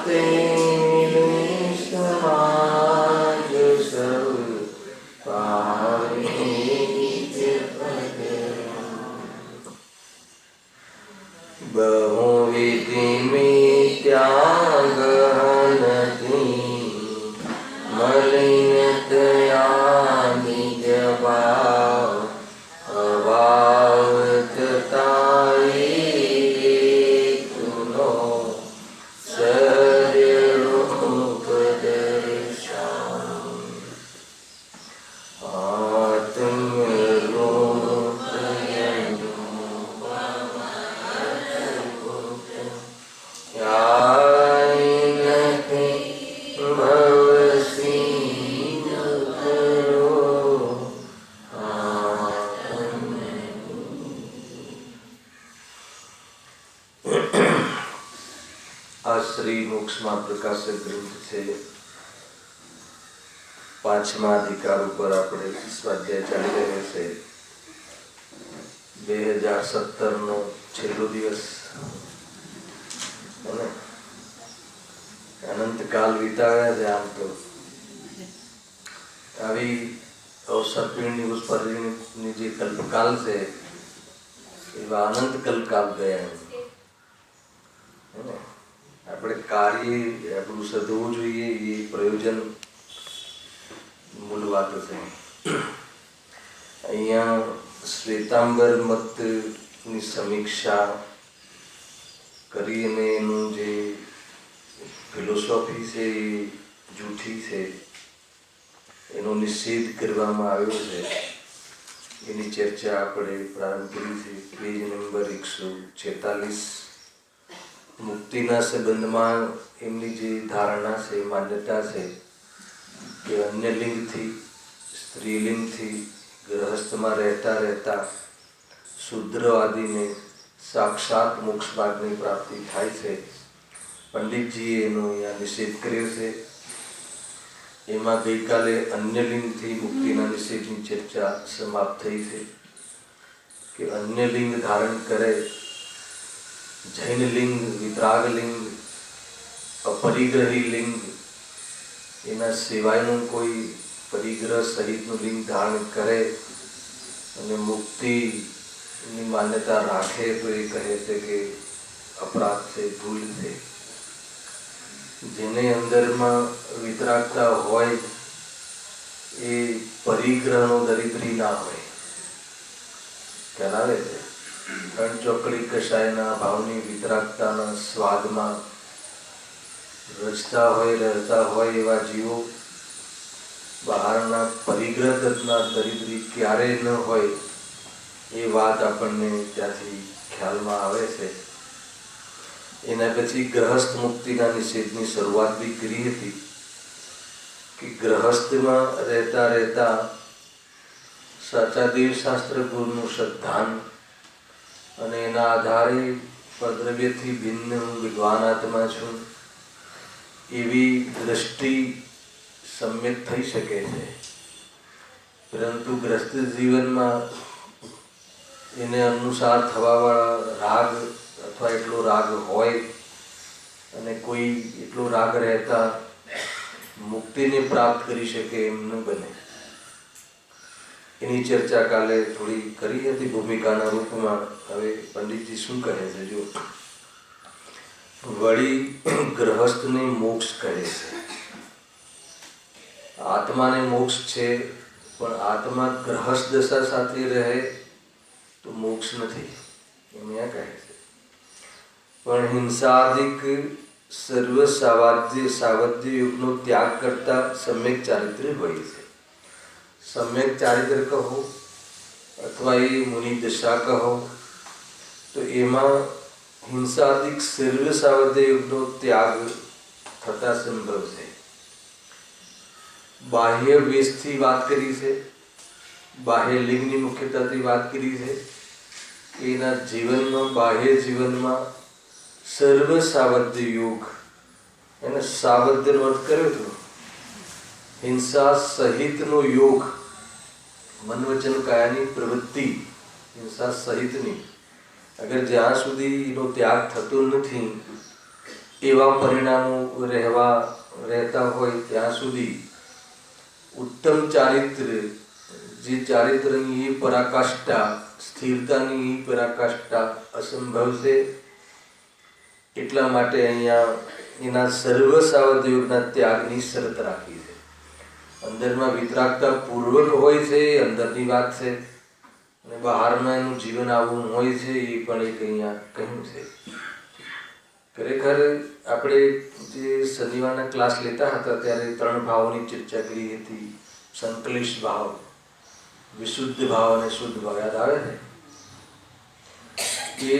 તે સમાજ સૌ પાવે બહુવિધિ મિત્યા ગહનતી મલિનતયા નિજ ભાવ અભાવ તતાઈ તુનો સર્ય રૂપ દર્શન આત્મ શ્રી મોક્ષમાં પ્રકાશક ગ્રંથ છે. 5મા અધિકાર ઉપર આપણે સ્વાધ્યાય ચાલી રહ્યો છે. 2017નો છેલ્લો દિવસ અને અનંતકાલ વિતાવ્યા છે. આમ તો આવી અવસરપીણની ઉસ પરની જે કલ્પકાલ છે એવા અનંત કલ્પકાલ ગયા. આપણે કાર્ય આપણું સધવું જોઈએ એ પ્રયોજન મૂળ વાત છે. અહીંયા શ્વેતાંબર મતની સમીક્ષા કરીને એનું જે ફિલોસોફી છે એ જૂઠી છે એનો નિષેધ કરવામાં આવ્યો છે. એની ચર્ચા આપણે પ્રારંભ કરી છે. Page number 146. મુક્તિના સંબંધમાં એમની જે ધારણા છે, માન્યતા છે કે અન્ય લિંગથી, સ્ત્રીલિંગથી ગ્રહસ્થમાં રહેતા રહેતા શુદ્રવાદીને સાક્ષાત મોક્ષ માર્ગની પ્રાપ્તિ થાય છે. પંડિતજીએ એનો અહીંયા નિષેધ કર્યો છે. એમાં ગઈકાલે અન્ય લિંગથી મુક્તિના નિષેધની ચર્ચા સમાપ્ત થઈ છે કે અન્ય લિંગ ધારણ કરે, જૈન લિંગ, વિતરાગ લિંગ, અપરિગ્રહી લિંગ, એના સિવાયનું કોઈ પરિગ્રહ સહિતનું લિંગ ધારણ કરે અને મુક્તિની માન્યતા રાખે તો એ કહે છે કે અપરાધ છે, ભૂલ છે. જેને અંદરમાં વિતરાગતા હોય એ પરિગ્રહનો દરિદ્રી ના હોય. ખ્યાલ આવે છે? ત્રણ ચોકડી કશાયના ભાવની વિતરાગતાના સ્વાદમાં રચતા હોય, રહેતા હોય એવા જીવો બહારના પરિગ્રહ તત્વના દરિદ્રી ક્યારેય ન હોય એ વાત આપણને ત્યાંથી ખ્યાલમાં આવે છે. એના પછી ગ્રહસ્થ મુક્તિના નિષેધની શરૂઆત બી કરી હતી કે ગ્રહસ્થમાં રહેતા રહેતા સાચા દેવશાસ્ત્ર ગુરુનું શ્રદ્ધાન અને એના આધારે પરદ્રવ્યથી ભિન્ન હું વિદ્વાન આત્મા છું એવી દ્રષ્ટિ સમ્યક થઈ શકે છે. પરંતુ ગ્રસ્ત જીવનમાં એને અનુસાર થવાવાળા રાગ અથવા એટલો રાગ હોય અને કોઈ એટલો રાગ રહેતા મુક્તિને પ્રાપ્ત કરી શકે એમ ન બને. એની ચર્ચા કાલે થોડી કરી હતી ભૂમિકાના રૂપમાં. હવે પંડિતજી શું કહે છે જો. વળી ગ્રહસ્થને મોક્ષ કહે છે. આત્માને મોક્ષ છે પણ આત્મા ગ્રહસ્થ દશા સાથે રહે તો મોક્ષ નથી એમ કહે છે. પણ હિંસાદિક સર્વ સાવધ્ય યુગનો ત્યાગ કરતા સમ્યક ચારિત્ર્ય હોય છે. સમ્યક ચારિત્ર કહો અથવા એ મુનિ દશા કહો તો એમાં હિંસાદિક સર્વ સાવધ્ય યુગનો ત્યાગ થતા સંભવ છે. બાહ્ય વેશથી વાત કરી છે, બાહ્ય લિંગની મુખ્યતાથી વાત કરી છે. એના જીવનમાં, બાહ્ય જીવનમાં સર્વ સાવધ્ય યોગ, એને સાવધ્યનો અર્થ કર્યો હતો હિંસા સહિતનો યોગ, મન વચન કાયાની પ્રવૃત્તિ હિંસા સહિતની. અગર જ્યાં સુધી એનો ત્યાગ થતો નથી એવા પરિણામો રહેતા હોય ત્યાં સુધી ઉત્તમ ચારિત્ર, જે ચારિત્રની એ પરાકાષ્ઠા, સ્થિરતાની એ પરાકાષ્ઠા અસંભવ છે. એટલા માટે અહીંયા એના સર્વ સાવધ યોગના ત્યાગની શરત રાખી છે. અંદરમાં વિતરાગતા પૂર્વક હોય છે, અંદરની વાત છે, અને બહારમાં એનું જીવન આવું હોય છે, એ પણ એક અહીંયા કહ્યું છે. ખરેખર આપણે જે શનિવારના ક્લાસ લેતા હતા ત્યારે 3 ભાવોની ચર્ચા કરી હતી. સંકલિશ ભાવ, વિશુદ્ધ ભાવ અને શુદ્ધ ભાવ યાદ આવે ને? એ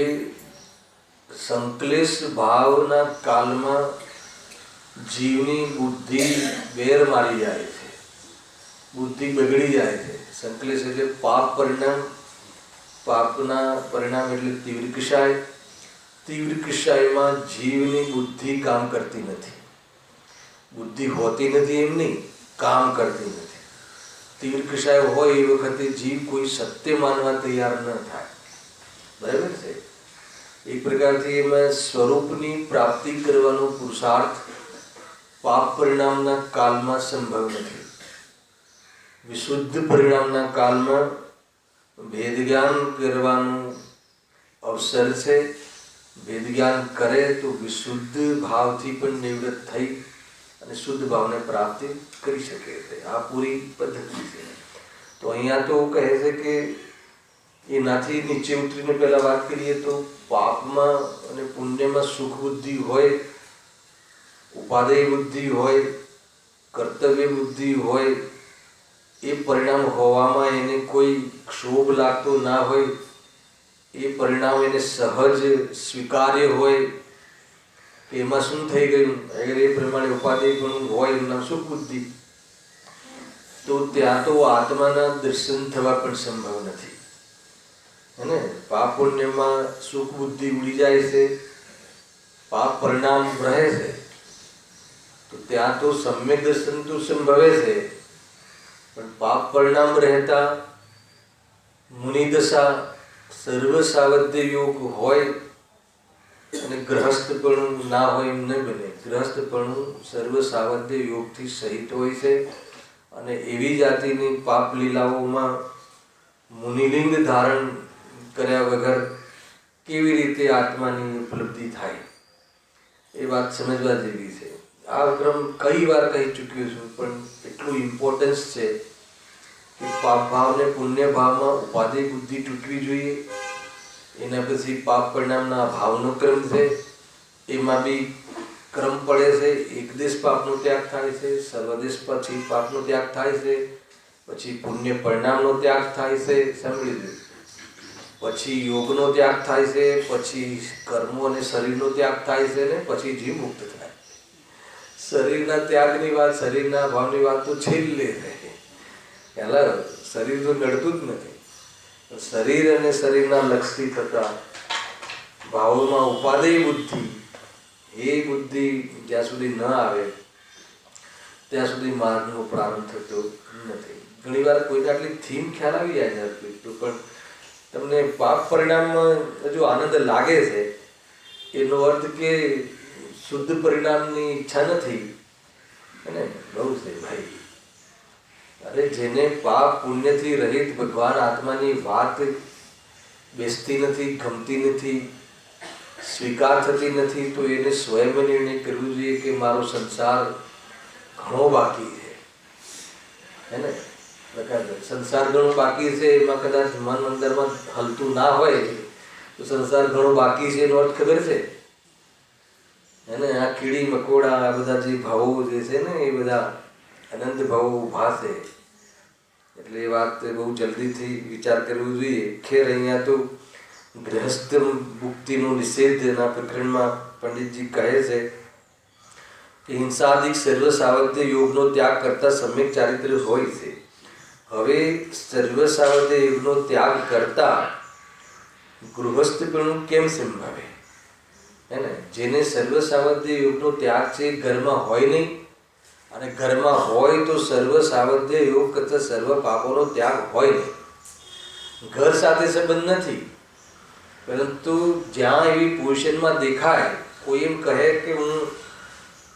સંકલેશ ભાવના કાલમાં જીવની બુદ્ધિ વેર મારી જાય છે, બુદ્ધિ બગડી જાય છે. સંકલેશ એટલે પાપ પરિણામ, પાપના પરિણામ એટલે તીવ્ર કષાય. તીવ્ર કષાયમાં જીવની બુદ્ધિ કામ કરતી નથી, બુદ્ધિ હોતી નથી, એમની કામ કરતી નથી. તીવ્ર કષાય હોય એ વખતે જીવ કોઈ સત્ય માનવા તૈયાર ન થાય. બરાબર છે? એક પ્રકારથી એમાં સ્વરૂપની પ્રાપ્તિ કરવાનો પુરુષાર્થ પાપ પરિણામના કાલમાં સંભવ નથી. વિશુદ્ધ પરિણામના કાલમાં ભેદ જ્ઞાન કરવાનું અવસર છે. ભેદ જ્ઞાન કરે તો વિશુદ્ધ ભાવથી પણ નિવૃત્ત થઈ અને શુદ્ધ ભાવને પ્રાપ્તિ કરી શકે છે. આ પૂરી પદ્ધતિ છે. તો અહીંયા તો કહે છે કે એનાથી નીચે ઉતરીને પહેલા વાત કરીએ તો પાપમાં અને પુણ્યમાં સુખ બુદ્ધિ હોય, ઉપાદેય બુદ્ધિ હોય, કર્તવ્ય બુદ્ધિ હોય, એ પરિણામ હોવામાં એને કોઈ ક્ષોભ લાગતો ના હોય, એ પરિણામ એને સહજ સ્વીકાર્ય હોય. એમાં શું થઈ ગયું અગર એ પ્રમાણે ઉપાદેય પણ હોય એમના સુખ બુદ્ધિ, તો ત્યાં તો આત્માના દર્શન થવા પણ સંભવ નથી. અને પાપ પુણ્યમાં સુખ બુદ્ધિ ઉડી જાય છે, પાપ પરિણામ રહે છે, તો ત્યાં તો સમ્યક દર્શન તો સંભવે છે, પણ પાપ પરિણામ રહેતા મુનિદશા સર્વ સાવધ્ય યોગ હોય અને ગ્રહસ્થપણું ના હોય એમ ન બને. ગ્રહસ્થપણું સર્વ સાવધ્ય યોગથી સહિત હોય છે. અને એવી જાતિની પાપ લીલાઓમાં મુનિલિંગ ધારણ કર્યા વગર કેવી રીતે આત્માની ઉપલબ્ધિ થાય, એ વાત સમજવા જેવી છે. આ ક્રમ કઈ વાર કહી ચૂક્યો છું, પણ એટલું ઇમ્પોર્ટન્સ છે કે પાપ ભાવ ને પુણ્ય ભાવમાં ઉપાધિ બુદ્ધિ તૂટવી જોઈએ. એના પછી પાપ પરિણામના ભાવનો ક્રમ છે, એમાં બી ક્રમ પડે છે. એક દેશ પાપનો ત્યાગ થાય છે, સર્વદેશ પછી પાપનો ત્યાગ થાય છે, પછી પુણ્ય પરિણામનો ત્યાગ થાય છે, સાંભળી લો. પછી યોગનો ત્યાગ થાય છે, પછી કર્મો અને શરીરનો ત્યાગ થાય છે, ને પછી જીવ મુક્ત થાય. શરીરના ત્યાગની વાત, શરીરના ભાવની વાત તો છેલ્લે રહે. પહેલા શરીર તો નડતું જ નથી. શરીર અને શરીરના લક્ષથી થતા ભાવોમાં ઉપાદેય બુદ્ધિ, એ બુદ્ધિ જ્યાં સુધી ન આવે ત્યાં સુધી માર્ગનો પ્રારંભ થતો નથી. ઘણી વાર કોઈને આટલી થીમ ખ્યાલ આવી જાય છે, પણ તમને પાપ પરિણામમાં જો આનંદ લાગે છે એનો અર્થ કે શુદ્ધ પરિણામની ઈચ્છા નથી. અને બહુ છે ભાઈ. અરે જેને પાપ પુણ્યથી રહિત ભગવાન આત્માની વાત બેસતી નથી, ગમતી નથી, સ્વીકાર થતી નથી, તો એને સ્વયં નિર્ણય કરવું જોઈએ કે મારો સંસાર ઘણો બાકી છે. હે ને? સંસાર ઘણો બાકી છે, એમાં કદાચ મન અંદરમાં હલતું ના હોય તો સંસાર ઘણો બાકી છે એનો અર્થ ખબર છે? એને આ કીડી મકોડા આ બધા જે ભાવો જે છે ને એ બધા અનંત ભાવો ઊભા છે. એટલે એ વાત બહુ જલ્દીથી વિચાર કરવો જોઈએ. ખેર અહીંયા તો ગ્રહસ્થ મુક્તિનો નિષેધના પ્રકરણમાં પંડિતજી કહે છે કે હિંસાદિક સર્વ સાવધ્ય યોગનો ત્યાગ કરતા સમ્યક ચારિત્ર હોય છે. હવે સર્વ સાવધ્ય યોગનો ત્યાગ કરતા ગૃહસ્થપણું કેમ સંભવે? હે ને? જેને સર્વ સાવધ્ય યોગનો ત્યાગ છે ઘરમાં હોય નહીં, અને ઘરમાં હોય તો સર્વ સાવધ્ય યોગ કરતા સર્વ પાપોનો ત્યાગ હોય નહીં. ઘર સાથે સંબંધ નથી, પરંતુ જ્યાં એવી પોઝિશનમાં દેખાય કોઈ એમ કહે કે હું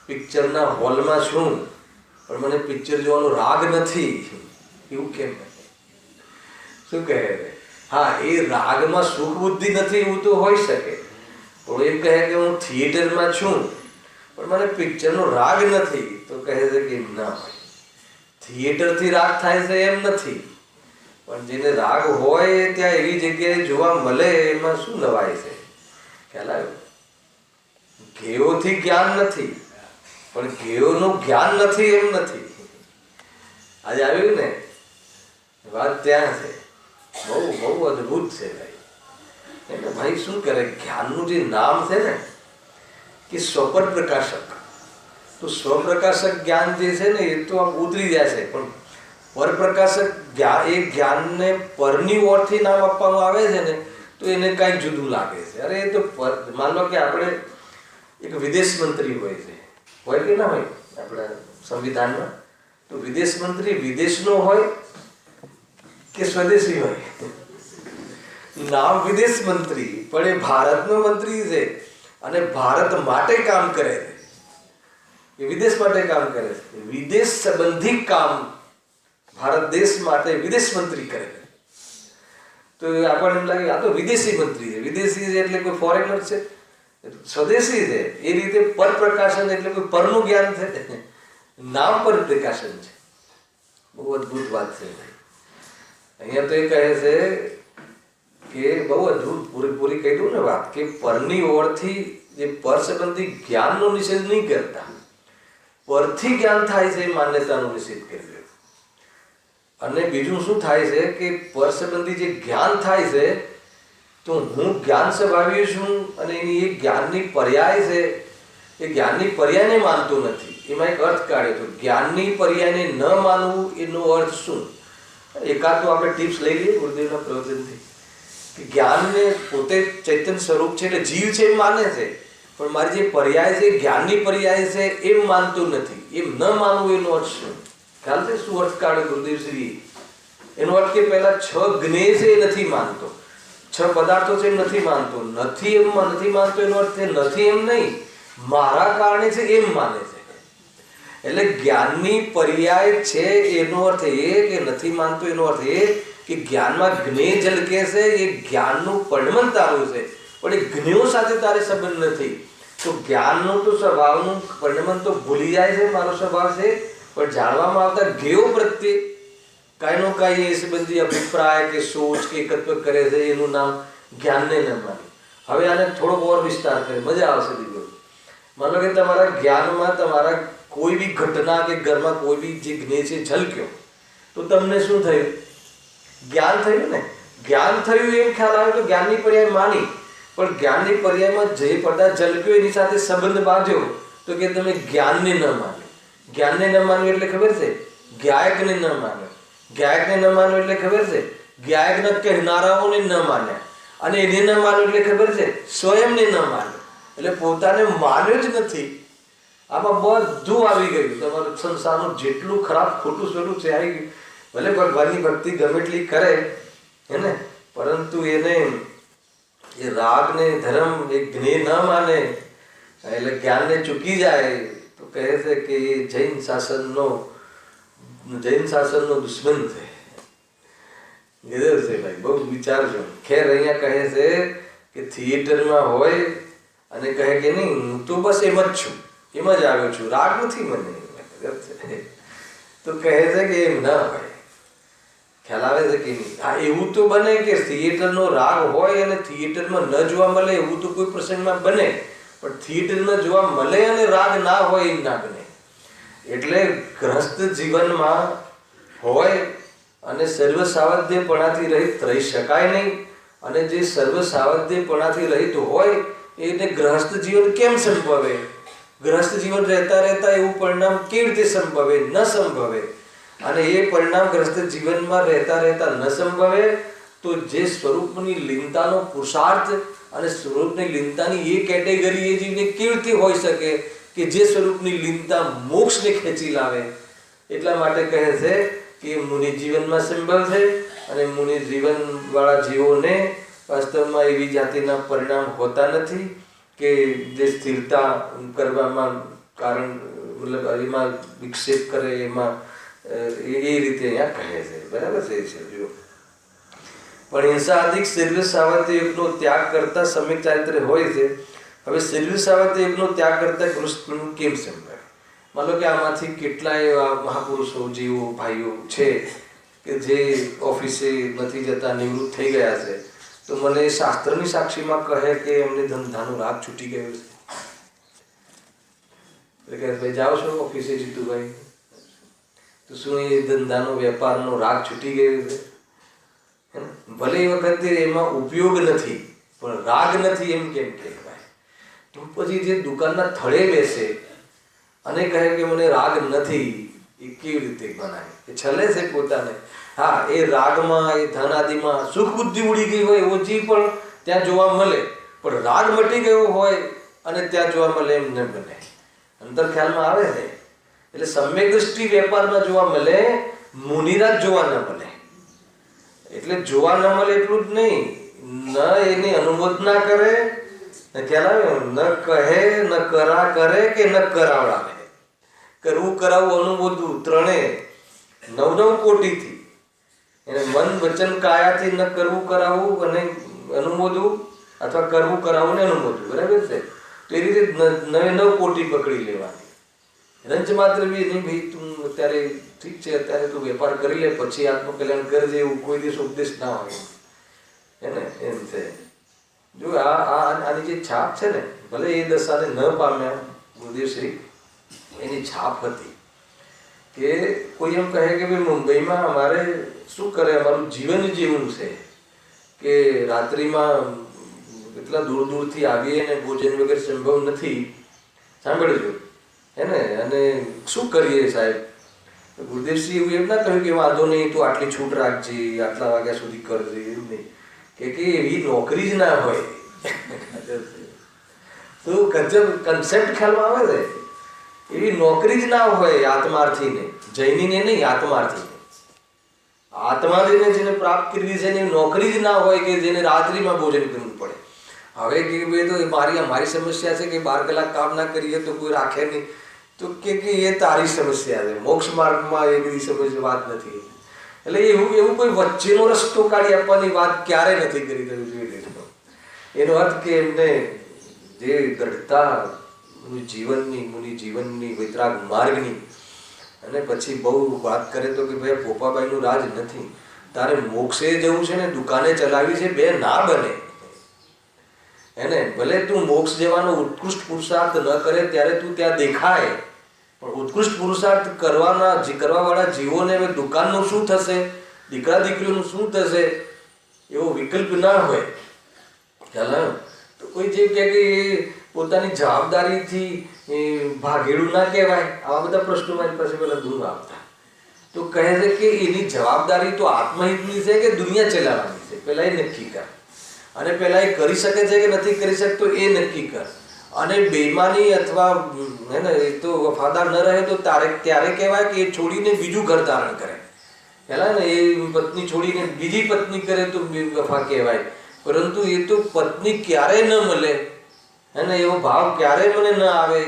પિક્ચરના હોલમાં છું પણ મને પિક્ચર જોવાનો રાગ નથી, એવું કેમ? શું કહે? હા, એ રાગમાં સુખ બુદ્ધિ નથી એવું તો હોઈ શકે. પણ એમ કહે કે હું થિયેટરમાં છું પણ મને પિક્ચરનો રાગ નથી, તો કહે છે કે ના હોય. થિયેટરથી રાગ થાય છે એમ નથી, પણ જેને રાગ હોય ત્યાં એવી જગ્યાએ જોવા મળે, એમાં શું નવાય છે? ખ્યાલ આવ્યો? ગેયોથી જ્ઞાન નથી પણ ગેયોનું જ્ઞાન નથી એમ નથી. આજે આવ્યું ને? વાત ત્યાં છે. બહુ બહુ અદભુત છે ભાઈ. એટલે ભાઈ શું કરે, જ્ઞાનનું જે નામ છે ને કે સ્વપર પ્રકાશક, તો સ્વપ્રકાશક જ્ઞાન જે છે ને એ તો આમ ઉતરી જાય છે, પણ પરપ્રકાશક જ્ઞાન, એ જ્ઞાનને પરની ઓરથી નામ આપવામાં આવે છે ને તો એને કાંઈક જુદું લાગે છે. અરે એ તો માન લો કે આપણે એક વિદેશ મંત્રી હોય છે, હોય કે ના હોય આપણા સંવિધાનમાં, તો વિદેશ મંત્રી વિદેશનો હોય કે સ્વદેશી હોય? નામ વિદેશ મંત્રી પણ એ ભારતનો મંત્રી છે અને ભારત માટે કામ કરે છે, એ વિદેશ માટે કામ કરે છે. વિદેશ સંબંધી કામ ભારત દેશ માટે વિદેશ મંત્રી કરે છે. તો આપણને એમ લાગે આ તો વિદેશી મંત્રી છે. વિદેશી છે એટલે કોઈ ફોરેનર છે? સ્વદેશી છે. એ રીતે પરપ્રકાશન એટલે કોઈ પરનું જ્ઞાન છે, નામ પર પ્રકાશન છે. બહુ અદભુત વાત છે. અહીંયા તો એ કહે છે કે બહુ અદભુત પૂરી કહી દઉં ને વાત, કે પરની ઓળથી જે પર સંબંધી જ્ઞાનનો નિષેધ નહીં કરતા, પરથી જ્ઞાન થાય છે એ માન્યતાનો નિષેધ કરી. અને બીજું શું થાય છે કે પર સંબંધી જે જ્ઞાન થાય છે તો હું જ્ઞાન સ્વભાવી છું અને એની એ જ્ઞાનની પર્યાય છે, એ જ્ઞાનની પર્યાયને માનતો નથી. એમાં એક અર્થ કાઢ્યો તો જ્ઞાનની પર્યાયને ન માનવું એનો અર્થ શું? એકાદ તો આપણે ટિપ્સ લઈ લઈએ ગુરુદેવના પ્રવચનથી, કે જ્ઞાનને પોતે ચૈતન્ય સ્વરૂપ છે એટલે જીવ છે એમ માને છે, પણ મારી જે પર્યાય છે જ્ઞાનની પર્યાય છે એમ માનતું નથી. એમ ન માનવું એનો અર્થ શું? ખ્યાલ છે શું અર્થ કાઢ્યો ગુરુદેવશ્રી? એનો અર્થ કે પહેલા 6 જ્ઞેય છે એ નથી માનતો, 6 પદાર્થો છે એમ નથી માનતો. નથી એમ નથી માનતો એનો અર્થ નથી એમ નહીં, મારા કારણે છે એમ માને છે. એટલે જ્ઞાનની પર્યાય છે એનો અર્થ એ કે નથી માનતો એનો અર્થ એ કે જ્ઞાનમાં જ્ઞેય ઝલકે છે, એ જ્ઞાનનું પરિણમન તારું છે, પણ એ જ્ઞેયો સાથે તારે સંબંધ નથી. તો જ્ઞાનનું તો સ્વભાવનું પરિણમન તો ભૂલી જાય છે, મારો સ્વભાવ છે, પણ જાણવામાં આવતા જ્ઞેયો પ્રત્યે કાંઈનો કાંઈ એ સંબંધી અભિપ્રાય કે સોચ કે એકત્વ કરે છે, એનું નામ જ્ઞાનને ન માને. હવે આને થોડોક ઓર વિસ્તાર કરે, મજા આવશે દીકરો. માનો કે તમારા જ્ઞાનમાં તમારા કોઈ બી ઘટના કે ઘરમાં કોઈ બી જે જ્ઞેય છે ઝલક્યો, તો તમને શું થયું? જ્ઞાન થયું ને. જ્ઞાન થયું એમ ખ્યાલ આવે તો જ્ઞાનની પર્યાય માની, પણ જ્ઞાનની પર્યાયમાં જે પદાર્થ ઝલક્યો એની સાથે સંબંધ બાંધ્યો તો કે તમે જ્ઞાનને ન માન્યું. જ્ઞાનને ન માન્યું એટલે ખબર છે? જ્ઞાયકને ન માન્યો. જ્ઞાયકને ન માન્યો એટલે ખબર છે? જ્ઞાયકના કહેનારાઓને ન માન્યા. અને એને ન માન્યું એટલે ખબર છે? સ્વયંને ન માન્યો. એટલે પોતાને માન્યો જ નથી. આમાં બધું આવી ગયું. તમારું સંસારનું જેટલું ખરાબ ખોટું સ્વરૂપ છે આવી ગયું. ભલે ભગવાનની ભક્તિ ગમે એટલી કરે હે ને, પરંતુ એને એ રાગ ને ધર્મ એ જ્ઞેય ન માને એટલે જ્ઞાનને ચૂકી જાય તો કહે છે કે એ જૈન શાસનનો દુશ્મન છે. ગજબ છે ભાઈ, બહુ વિચારજો. ખેર અહીંયા કહે છે કે થિયેટરમાં હોય અને કહે કે નહીં હું તો બસ એમ જ છું, એમ જ આવ્યો છું, રાગ નથી મને. તો કહે છે કે એમ ના હોય. ખ્યાલ આવે છે કે નહીં? હા, એવું તો બને કે થિયેટરનો રાગ હોય અને થિયેટરમાં ન જોવા મળે, એવું તો કોઈ પ્રસંગમાં બને, પણ થિયેટરમાં જોવા મળે અને રાગ ના હોય એમ ના બને. એટલે ગ્રસ્ત જીવનમાં હોય અને સર્વ સાવધ્યપણાથી રહિત રહી શકાય નહીં, અને જે સર્વ સાવધ્યપણાથી રહિત હોય એને ગ્રહસ્થ જીવન કેમ સંભવે? ગ્રહસ્થ જીવન રહેતા રહેતા એવું પરિણામ કેવી રીતે સંભવે? ન સંભવે. અને એ પરિણામ ગ્રસ્ત જીવનમાં રહેતા રહેતા ન સંભવે તો જે સ્વરૂપની લીનતાનો પુરુષાર્થ અને સ્વરૂપની લીનતાની એ કેટેગરી એ જીવને કેવી રીતે હોઈ શકે કે જે સ્વરૂપની લીનતા મોક્ષને ખેંચી લાવે? એટલા માટે કહે છે કે મુનિ જીવનમાં સંભવ છે, અને મુનિ જીવનવાળા જીવોને વાસ્તવમાં એવી જાતિના પરિણામ હોતા નથી. કે જે સ્થિરતા કરવામાં કારણ મતલબ એમાં વિક્ષેપ કરે એમાં એ રીતે અહીંયા કહે છે. બરાબર છે જો. પણ હિંસાધિક શરીર સાવર્ત્ય યુગનો ત્યાગ કરતા સમ્યક ચારિત્ર હોય છે. હવે શરીર સાવર્ત્ય યુગનો ત્યાગ કરતા કૃષ્ણનું કેમ સમજાય? માનો કે આમાંથી કેટલાય એવા મહાપુરુષો જીવો ભાઈઓ છે કે જે ઓફિસે નથી જતા, નિવૃત્ત થઈ ગયા છે, તો મને શાસ્ત્રની સાક્ષીમાં કહે કે એમને ધંધાનો રાગ છૂટી ગયો છે. એટલે કે ભાઈ જાઓ છો ઓફિસે જીતુભાઈ, તો શું એ ધંધાનો વેપારનો રાગ છૂટી ગયો છે? ભલે એ વખતે એમાં ઉપયોગ નથી પણ રાગ નથી એમ કેમ કહેવાય? તો પછી જે દુકાનના થળે બેસે અને કહે કે મને રાગ નથી, એ કેવી રીતે બનાય? એ છલે છે પોતાને. હા, એ રાગમાં, એ ધન આદિમાં સુખ બુદ્ધિ ઉડી ગઈ હોય એવો જીવ પણ ત્યાં જોવા મળે, પણ રાગ મટી ગયો હોય અને ત્યાં જોવા મળે એમ ન બને. અંતર ખ્યાલમાં આવે ને? એટલે સમ્યક દ્રષ્ટિ વેપારમાં જોવા મળે, મુનિરાજ જોવા ન મળે. એટલે જોવા ન મળે એટલું જ નહીં, ન એની અનુમોદના કરે, ખ્યાલ આવે, ન કહે, ન કરા કરે કે ન કરાવડાવે. કરવું કરાવવું અનુમોદવું ત્રણે 9 કોટીથી એને મન વચન કાયાથી ન કરવું કરાવવું અને અનુમોદવું, અથવા કરવું કરાવવું ને અનુમોદવું. બરાબર છે? તો એ રીતે 9 કોટી પકડી લેવાની. રંચ માત્ર બી નહીં ભાઈ તું અત્યારે ઠીક છે, અત્યારે તું વેપાર કરી લે, પછી આત્મકલ્યાણ કરજે, એવું કોઈ દિવસ ઉપદેશ ના હોય. એને એમ છે. જો આની જે છાપ છે ને, ભલે એ દશાને ન પામ્યા ગુરુદેવશ્રી, એની છાપ હતી કે કોઈ એમ કહે કે ભાઈ મુંબઈમાં અમારે શું કરે, અમારું જીવન જેવું છે કે રાત્રિમાં એટલા દૂર દૂરથી આવીએ ને ભોજન વગેરે સંભવ નથી. સાંભળજો એને, અને શું કરીએ સાહેબ? ગુરુદેવશ્રી એવું એમ ના કહ્યું કે વાંધો નહીં, તું આટલી છૂટ રાખજે, આટલા વાગ્યા સુધી કરજે, એવું નહીં. કે એવી નોકરી જ ના હોય. તો ગજબ કન્સેપ્ટ ખ્યાલમાં આવે છે. એવી નોકરી જ ના હોય આત્માર્થીને, જૈનીને નહીં, આત્માર્થીને. આત્માર્થીને જેને પ્રાપ્ત કરવી છે એની નોકરી જ ના હોય કે જેને રાત્રિમાં ભોજન કરવું પડે. હવે કે ભાઈ તો મારી સમસ્યા છે કે 12 કલાક કામ ના કરીએ તો કોઈ રાખે નહીં, તો કે એ તારી સમસ્યા છે. મોક્ષ માર્ગમાં એ બધી સમસ્યા વાત નથી. એટલે એવું કોઈ વચ્ચેનો રસ્તો કાઢી આપવાની વાત ક્યારે નથી કરી રહ્યું. જોઈ લેજો એનો અર્થ કે એમને જે દ્રઢતા મુનિ જીવનની વૈતરાગ માર્ગની, અને પછી બહુ વાત કરે તો કે ભાઈ ભોપાબાઈનું રાજ નથી, તારે મોક્ષે જવું છે ને દુકાને ચલાવી છે, બે ના બને. એને ભલે તું મોક્ષ જવાનો ઉત્કૃષ્ટ પુરુષાર્થ ન કરે ત્યારે તું ત્યાં દેખાય, પણ ઉત્કૃષ્ટ પુરુષાર્થ કરવાવાળા જીવોને હવે દુકાનનું શું થશે, દીકરા દીકરીઓનું શું થશે, એવો વિકલ્પ ના હોય. ખ્યાલ? તો કોઈ જે કહે કે પોતાની જવાબદારીથી ભાગેડું ના કહેવાય, આવા બધા પ્રશ્નો મારી પાસે પેલા દૂર આવતા. તો કહે છે કે એની જવાબદારી તો આત્મહિતની છે કે દુનિયા ચલાવવાની છે, પેલા એ નક્કી કર. અને પેલા એ કરી શકે છે કે નથી કરી શકતો એ નક્કી કર. અને બેઈમાની અથવા એ તો વફાદાર ન રહે તો ત્યારે કહેવાય કે એ છોડીને બીજું ઘર ધારણ કરે. પેલા ને એ પત્ની છોડીને બીજી પત્ની કરે તો વફા કહેવાય. પરંતુ એ તો પત્ની ક્યારે ન મળે, એવો ભાવ ક્યારે મને ન આવે,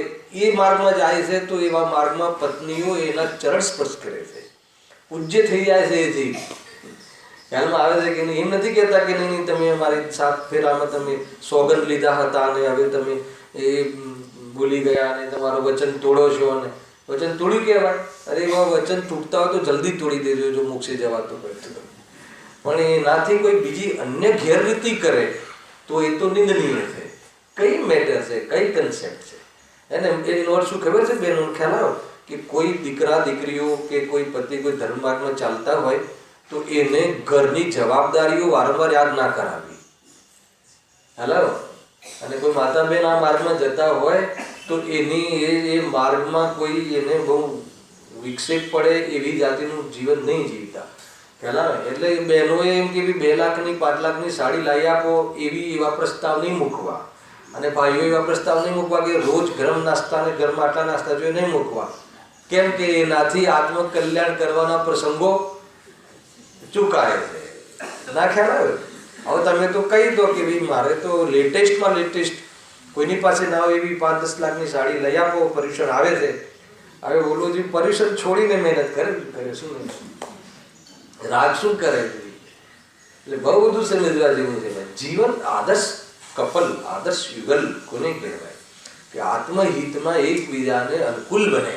એ માર્ગમાં જાય છે. તો એવા માર્ગમાં પત્નીઓ એના ચરણ સ્પર્શ કરે છે, પૂજ્ય થઈ જાય છે. એ જીવ ખ્યાલમાં આવે છે કે નહીં? એમ નથી કહેતા કે નહીં તમે અમારી 7 ફેરામાં તમે સોગંદ લીધા હતા અને હવે તમે એ ભૂલી ગયા અને તમારો વચન તોડો છો. અને વચન તોડ્યું કહેવાય? અરે એવા વચન તૂટતા હોય તો જલ્દી તોડી દેજો જો મોક્ષે જવાતું હોય તો. પણ એનાથી કોઈ બીજી અન્ય ગેરરીતિ કરે તો એ તો નિંદનીય છે. કઈ મેટર છે, કઈ કન્સેપ્ટ છે? એને એનો અર્થ શું ખબર છે બેનો? ખ્યાલ આવ્યો કે કોઈ દીકરા દીકરીઓ કે કોઈ પતિ કોઈ ધર્મ માર્ગમાં ચાલતા હોય તો એને ઘરની જવાબદારીઓ વારંવાર યાદ ના કરાવી. હેલો? અને કોઈ માતા બહેન આ માર્ગમાં જતા હોય તો એની એ માર્ગમાં કોઈ એને બહુ વિક્ષેપ પડે એવી જાતિનું જીવન નહીં જીવતા. ખ્યાલ આવે? એટલે બહેનોએ એમ કે 2 લાખની 5 લાખની સાડી લાવી આપો એવા પ્રસ્તાવ નહીં મૂકવા. અને ભાઈઓ એવા પ્રસ્તાવ નહીં મૂકવા કે રોજ ગરમ નાસ્તા અને ઘરમાં આટલા નાસ્તા જોઈએ નહીં મૂકવા. કેમ કે એનાથી આત્મકલ્યાણ કરવાના પ્રસંગો ચૂકાય છે. ના ખ્યાલ આવે? હવે તમે તો કહી દો કે ભાઈ મારે તો લેટેસ્ટમાં લેટેસ્ટ કોઈની પાસે ના હોય એવી 5-10 લાખની સાડી લઈ આપો, પર્યુષણ આવે છે. હવે બોલો જે પર્યુષણ છોડીને મહેનત કરે શું રાગ શું કરે? એટલે બહુ બધું સમજવા જેવું છે. જીવન આદર્શ કપલ, આદર્શ યુગલ કોને કહેવાય? કે આત્મહિતમાં એકબીજાને અનુકૂળ બને.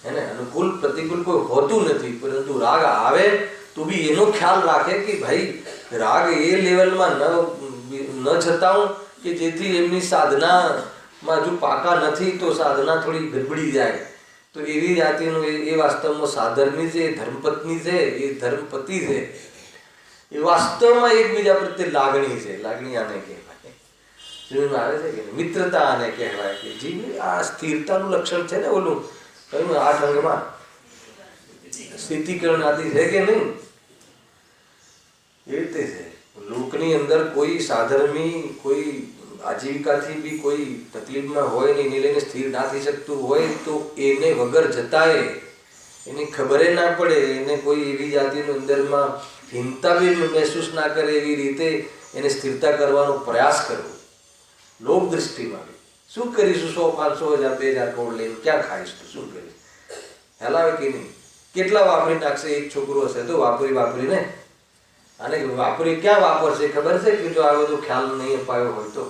એને અનુકૂળ પ્રતિકૂળ કોઈ હોતું નથી, પરંતુ રાગ આવે તો બી એનો ખ્યાલ રાખે કે ભાઈ રાગ એ લેવલમાં ન જતા કે જેથી એમની સાધનામાં જો પાકા નથી તો સાધના થોડી ગડબડી જાય. તો એવી જાતિનું એ વાસ્તવમાં સાધર્મી છે, ધર્મપત્ની છે, એ ધર્મપતિ છે, એ વાસ્તવમાં એકબીજા પ્રત્યે લાગણી છે. લાગણી આને કહેવાય. જીવનમાં આવે છે કે મિત્રતા આને કહેવાય. કે જીવ આ સ્થિરતાનું લક્ષણ છે ને. ઓલું કહ્યું 8 અંગમાં સ્થિતિકરણ આદિ છે કે નહીં? એ રીતે છે. લોકની અંદર કોઈ સાધર્મી, કોઈ આજીવિકાથી બી કોઈ તકલીફમાં હોય ને એને લઈને સ્થિર ના થઈ શકતું હોય તો એને વગર જતાએ એને ખબર ના પડે, એને કોઈ એવી જાતિનું અંદરમાં હિંતા બી મહેસૂસ ના કરે એવી રીતે એને સ્થિરતા કરવાનો પ્રયાસ કરવો. લોક દૃષ્ટિમાં શું કરીશું? 100, 500, 1000, 2000 કરોડ લઈને ક્યાં ખાઈશ? તો શું કરીશ? હેલાવે કે નહીં? કેટલા વાપરી નાખશે? એક છોકરો હશે તો વાપરીને અને વાપરી ક્યાં વાપરશે ખબર છે? કે જો આ બધો ખ્યાલ નહીં અપાયો હોય તો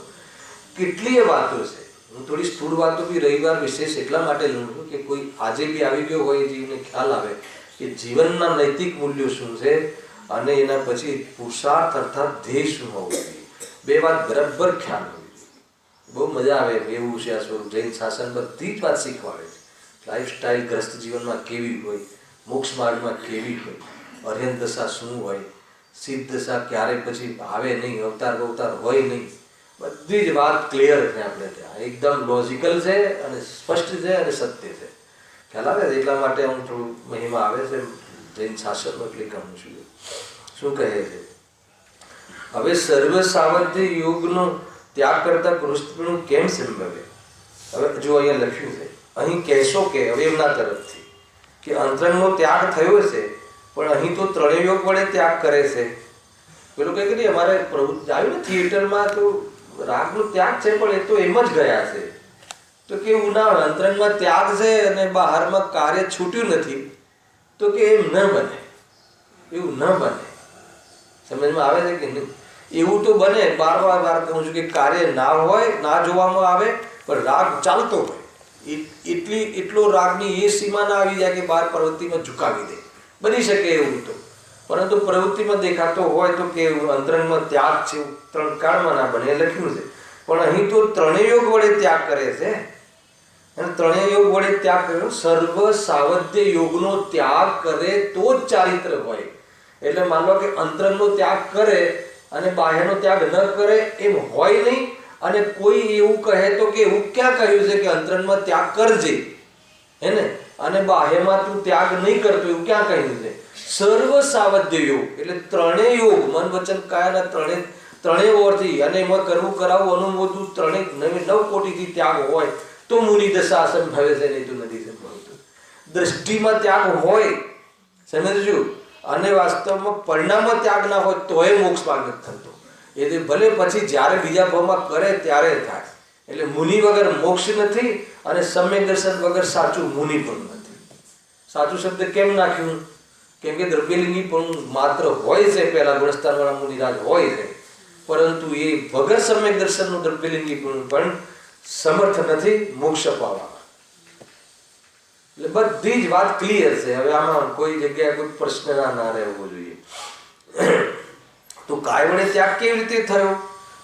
કેટલી વાતો છે. હું થોડી સ્થૂળ વાતો બી રવિવાર વિશેષ એટલા માટે લઉં છું કે કોઈ આજે બી આવી ગયો હોય જીવને ખ્યાલ આવે કે જીવનના નૈતિક મૂલ્યો શું છે અને એના પછી પુરુષાર્થ અર્થાત ધ્યેય શું હોવું જોઈએ. બે વાત બરાબર ખ્યાલ હોવી જોઈએ. બહુ મજા આવે એવું છે આ સ્વરૂપ. જૈન શાસન બધી જ વાત શીખવાડે છે. લાઈફસ્ટાઈલ ગ્રસ્ત જીવનમાં કેવી હોય, મોક્ષ માર્ગમાં કેવી હોય, અર્યન દશા શું હોય, સિદ્ધ દશા ક્યારે પછી આવે નહીં, અવતાર હોય નહીં, બધી જ વાત ક્લિયર છે આપણે ત્યાં. એકદમ લોજિકલ છે અને સ્પષ્ટ છે અને સત્ય છે. ખ્યાલ આવે છે. એટલા માટે હું થોડું મહિમા આવે છે જૈન શાસનનો એટલે કહું છું. શું કહે છે? હવે સર્વ સાવધ્ય યોગનો ત્યાગ કરતા કૃષ્ણનું કેમ સંભવે? હવે જો અહીંયા લખ્યું છે, અહીં કહેશો કે હવે એમના તરફથી કે અંતરંગનો ત્યાગ થયો છે પણ અહીં તો ત્રણેય યોગ વડે ત્યાગ કરે છે. પેલું કહે કે અમારે પ્રવૃત્તિ આવ્યું ને થિયેટરમાં તો રાગનો ત્યાગ છે પણ એ તો એમ જ ગયા છે. તો કે એવું ના હોય, અંતરંગમાં ત્યાગ છે અને બહારમાં કાર્ય છૂટ્યું નથી. તો કે એમ ન બને, એવું ન બને. સમજમાં આવે છે કે નહીં? એવું તો બને. વાર કહું છું કે કાર્ય ના હોય, ના જોવામાં આવે પણ રાગ ચાલતો હોય. એટલો રાગની એ સીમા ના આવી જાય કે બહાર પ્રવૃત્તિમાં ઝુકાવી દે. બની શકે એવું તો, પરંતુ પ્રવૃત્તિમાં દેખાતો હોય તો કે અંતરંગમાં ત્યાગ છે. 3 કાળમાં ના બને લખ્યું છે. પણ અહીં તો ત્રણેય યોગ વડે ત્યાગ કરે છે અને ત્રણેય યોગ વડે ત્યાગ કર્યો. સર્વ સાવધ્ય યોગનો ત્યાગ કરે તો જ ચારિત્ર હોય. એટલે માન લો કે અંતરંગનો ત્યાગ કરે અને બાહ્યનો ત્યાગ ન કરે એમ હોય નહીં. અને કોઈ એવું કહે તો કે એવું ક્યાં કહ્યું છે કે અંતરંગમાં ત્યાગ કરજે હે ને અને બાહ્યમાં તું ત્યાગ નહીં કરતો, એવું ક્યાં કહ્યું છે? સર્વ સાવધ્ય યોગ એટલે ત્રણેય યોગ, મન વચન કાયાના ત્રણેય ઓરથી અને એમાં કરવું કરાવવું અનુમોદવું 9 કોટીથી ત્યાગ હોય તો મુનિ દશા સંભવે છે, નહીં તો નથી સંભવતું. દ્રષ્ટિમાં ત્યાગ હોય, સમજજો, અને વાસ્તવમાં પરિણામમાં ત્યાગ ના હોય તોય મોક્ષ માર્ગ નથી થતો. એટલે ભલે પછી જ્યારે બીજા ભાવમાં કરે ત્યારે થાય. એટલે મુનિ વગર મોક્ષ નથી અને સમ્યક દર્શન વગર સાચું મુનિ પણ નથી. સાચું શબ્દ કેમ નાખ્યું? કેમ કે દ્રવ્યલિંગી પણ માત્ર હોય છે, પહેલા ગુણસ્થાનવાળા મુનિરાજ હોય છે, પરંતુ એ વગર સમ્યક દર્શનનું દ્રવ્યલિંગી પણ સમર્થ નથી મોક્ષ પાવવામાં. એટલે બધી જ વાત ક્લિયર છે. હવે આમાં કોઈ જગ્યાએ કોઈ પ્રશ્ન ના રહેવો જોઈએ. તો કાય વડે ત્યાગ કેવી રીતે થયો?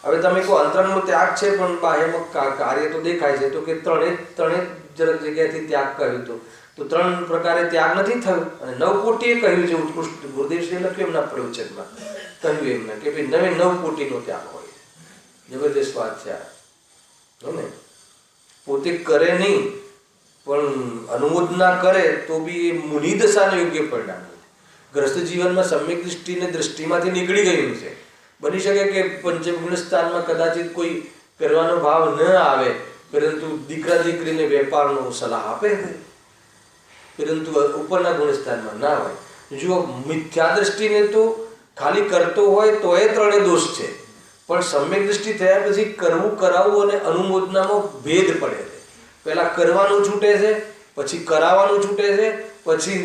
હવે તમે કહો અંતરંગનો ત્યાગ છે પણ બાહ્યમાં કાર્ય તો દેખાય છે. તો કે ત્રણે જગ્યાથી ત્યાગ કહ્યું તો 3 પ્રકારે ત્યાગ નથી થયો. અને 9 કોટીએ કહ્યું છે. ઉત્કૃષ્ટ ગુરુદેવશ્રીએ લખ્યું એમના પ્રવચનમાં, કહ્યું એમને કે ભાઈ 9 કોટીનો ત્યાગ હોય. જબરદસ્ત વાત છે ને. પોતે કરે નહીં પણ અનુમોદના કરે તો બી એ મુનિ દશાને યોગ્ય પરિણામ. ગ્રસ્ત જીવનમાં સમ્યક દૃષ્ટિને દ્રષ્ટિમાંથી નીકળી ગયું છે. બની શકે કે પંચમ ગુણસ્થાનમાં કદાચિત કોઈ કરવાનો ભાવ ન આવે, પરંતુ દીકરા દીકરીને વેપારનો સલાહ આપે છે, પરંતુ ઉપરના ગુણસ્થાનમાં ના હોય. જો મિથ્યા દ્રષ્ટિને તો ખાલી કરતો હોય તો એ 3 દોષ છે. પણ સમ્યક દ્રષ્ટિ થયા પછી કરવું કરાવવું અને અનુમોદનામાં ભેદ પડે છે. પહેલા કરવાનું છૂટે છે, પછી કરાવવાનું છૂટે છે, પછી